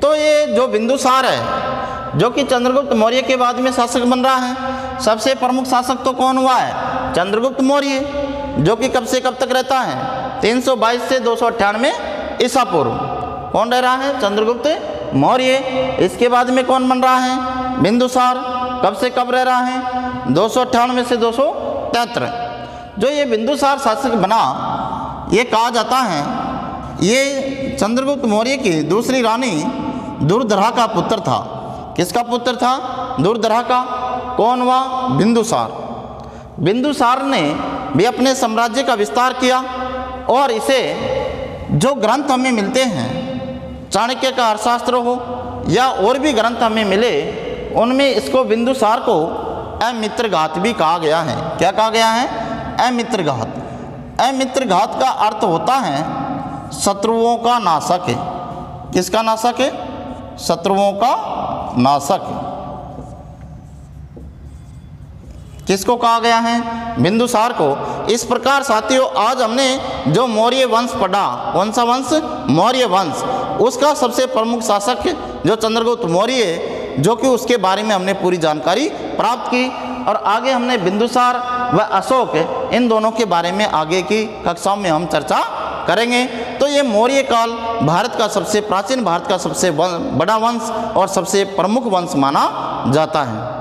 तो ये जो बिंदुसार है, जो कि चंद्रगुप्त मौर्य के बाद में शासक बन रहा है, सबसे प्रमुख शासक तो कौन हुआ है? चंद्रगुप्त मौर्य, जो कि कब से कब तक रहता है? 322 से 298 ईसा पूर्व। कौन रह रहा है? चंद्रगुप्त मौर्य। इसके बाद में कौन बन रहा है? बिंदुसार। कब से कब रह रहा है? 298 से 273। जो ये बिंदुसार शासक बना, ये कहा जाता है ये चंद्रगुप्त मौर्य की दूसरी रानी दुर्धरा का पुत्र था। किसका पुत्र था? दुर्धरा का। कौन हुआ? बिंदुसार। बिंदुसार ने भी अपने साम्राज्य का विस्तार किया और इसे जो ग्रंथ हमें मिलते हैं, चाणक्य का अर्थशास्त्र हो या और भी ग्रंथ हमें मिले, उनमें इसको बिंदुसार को अमित्रघात भी कहा गया है। क्या कहा गया है? अमित्रघात। अमित्रघात का अर्थ होता है शत्रुओं का नाशक। किसका नाशक है? शत्रुओं का नाशक। किसको कहा गया है? बिंदुसार को। इस प्रकार साथियों, आज हमने जो मौर्य वंश पढ़ा, कौन सा वंश? मौर्य वंश। उसका सबसे प्रमुख शासक जो चंद्रगुप्त मौर्य है, जो कि उसके बारे में हमने पूरी जानकारी प्राप्त की। और आगे हमने बिंदुसार व अशोक, इन दोनों के बारे में आगे की कक्षाओं में हम चर्चा करेंगे। तो ये मौर्य काल भारत का सबसे प्राचीन, भारत का सबसे बड़ा वंश और सबसे प्रमुख वंश माना जाता है।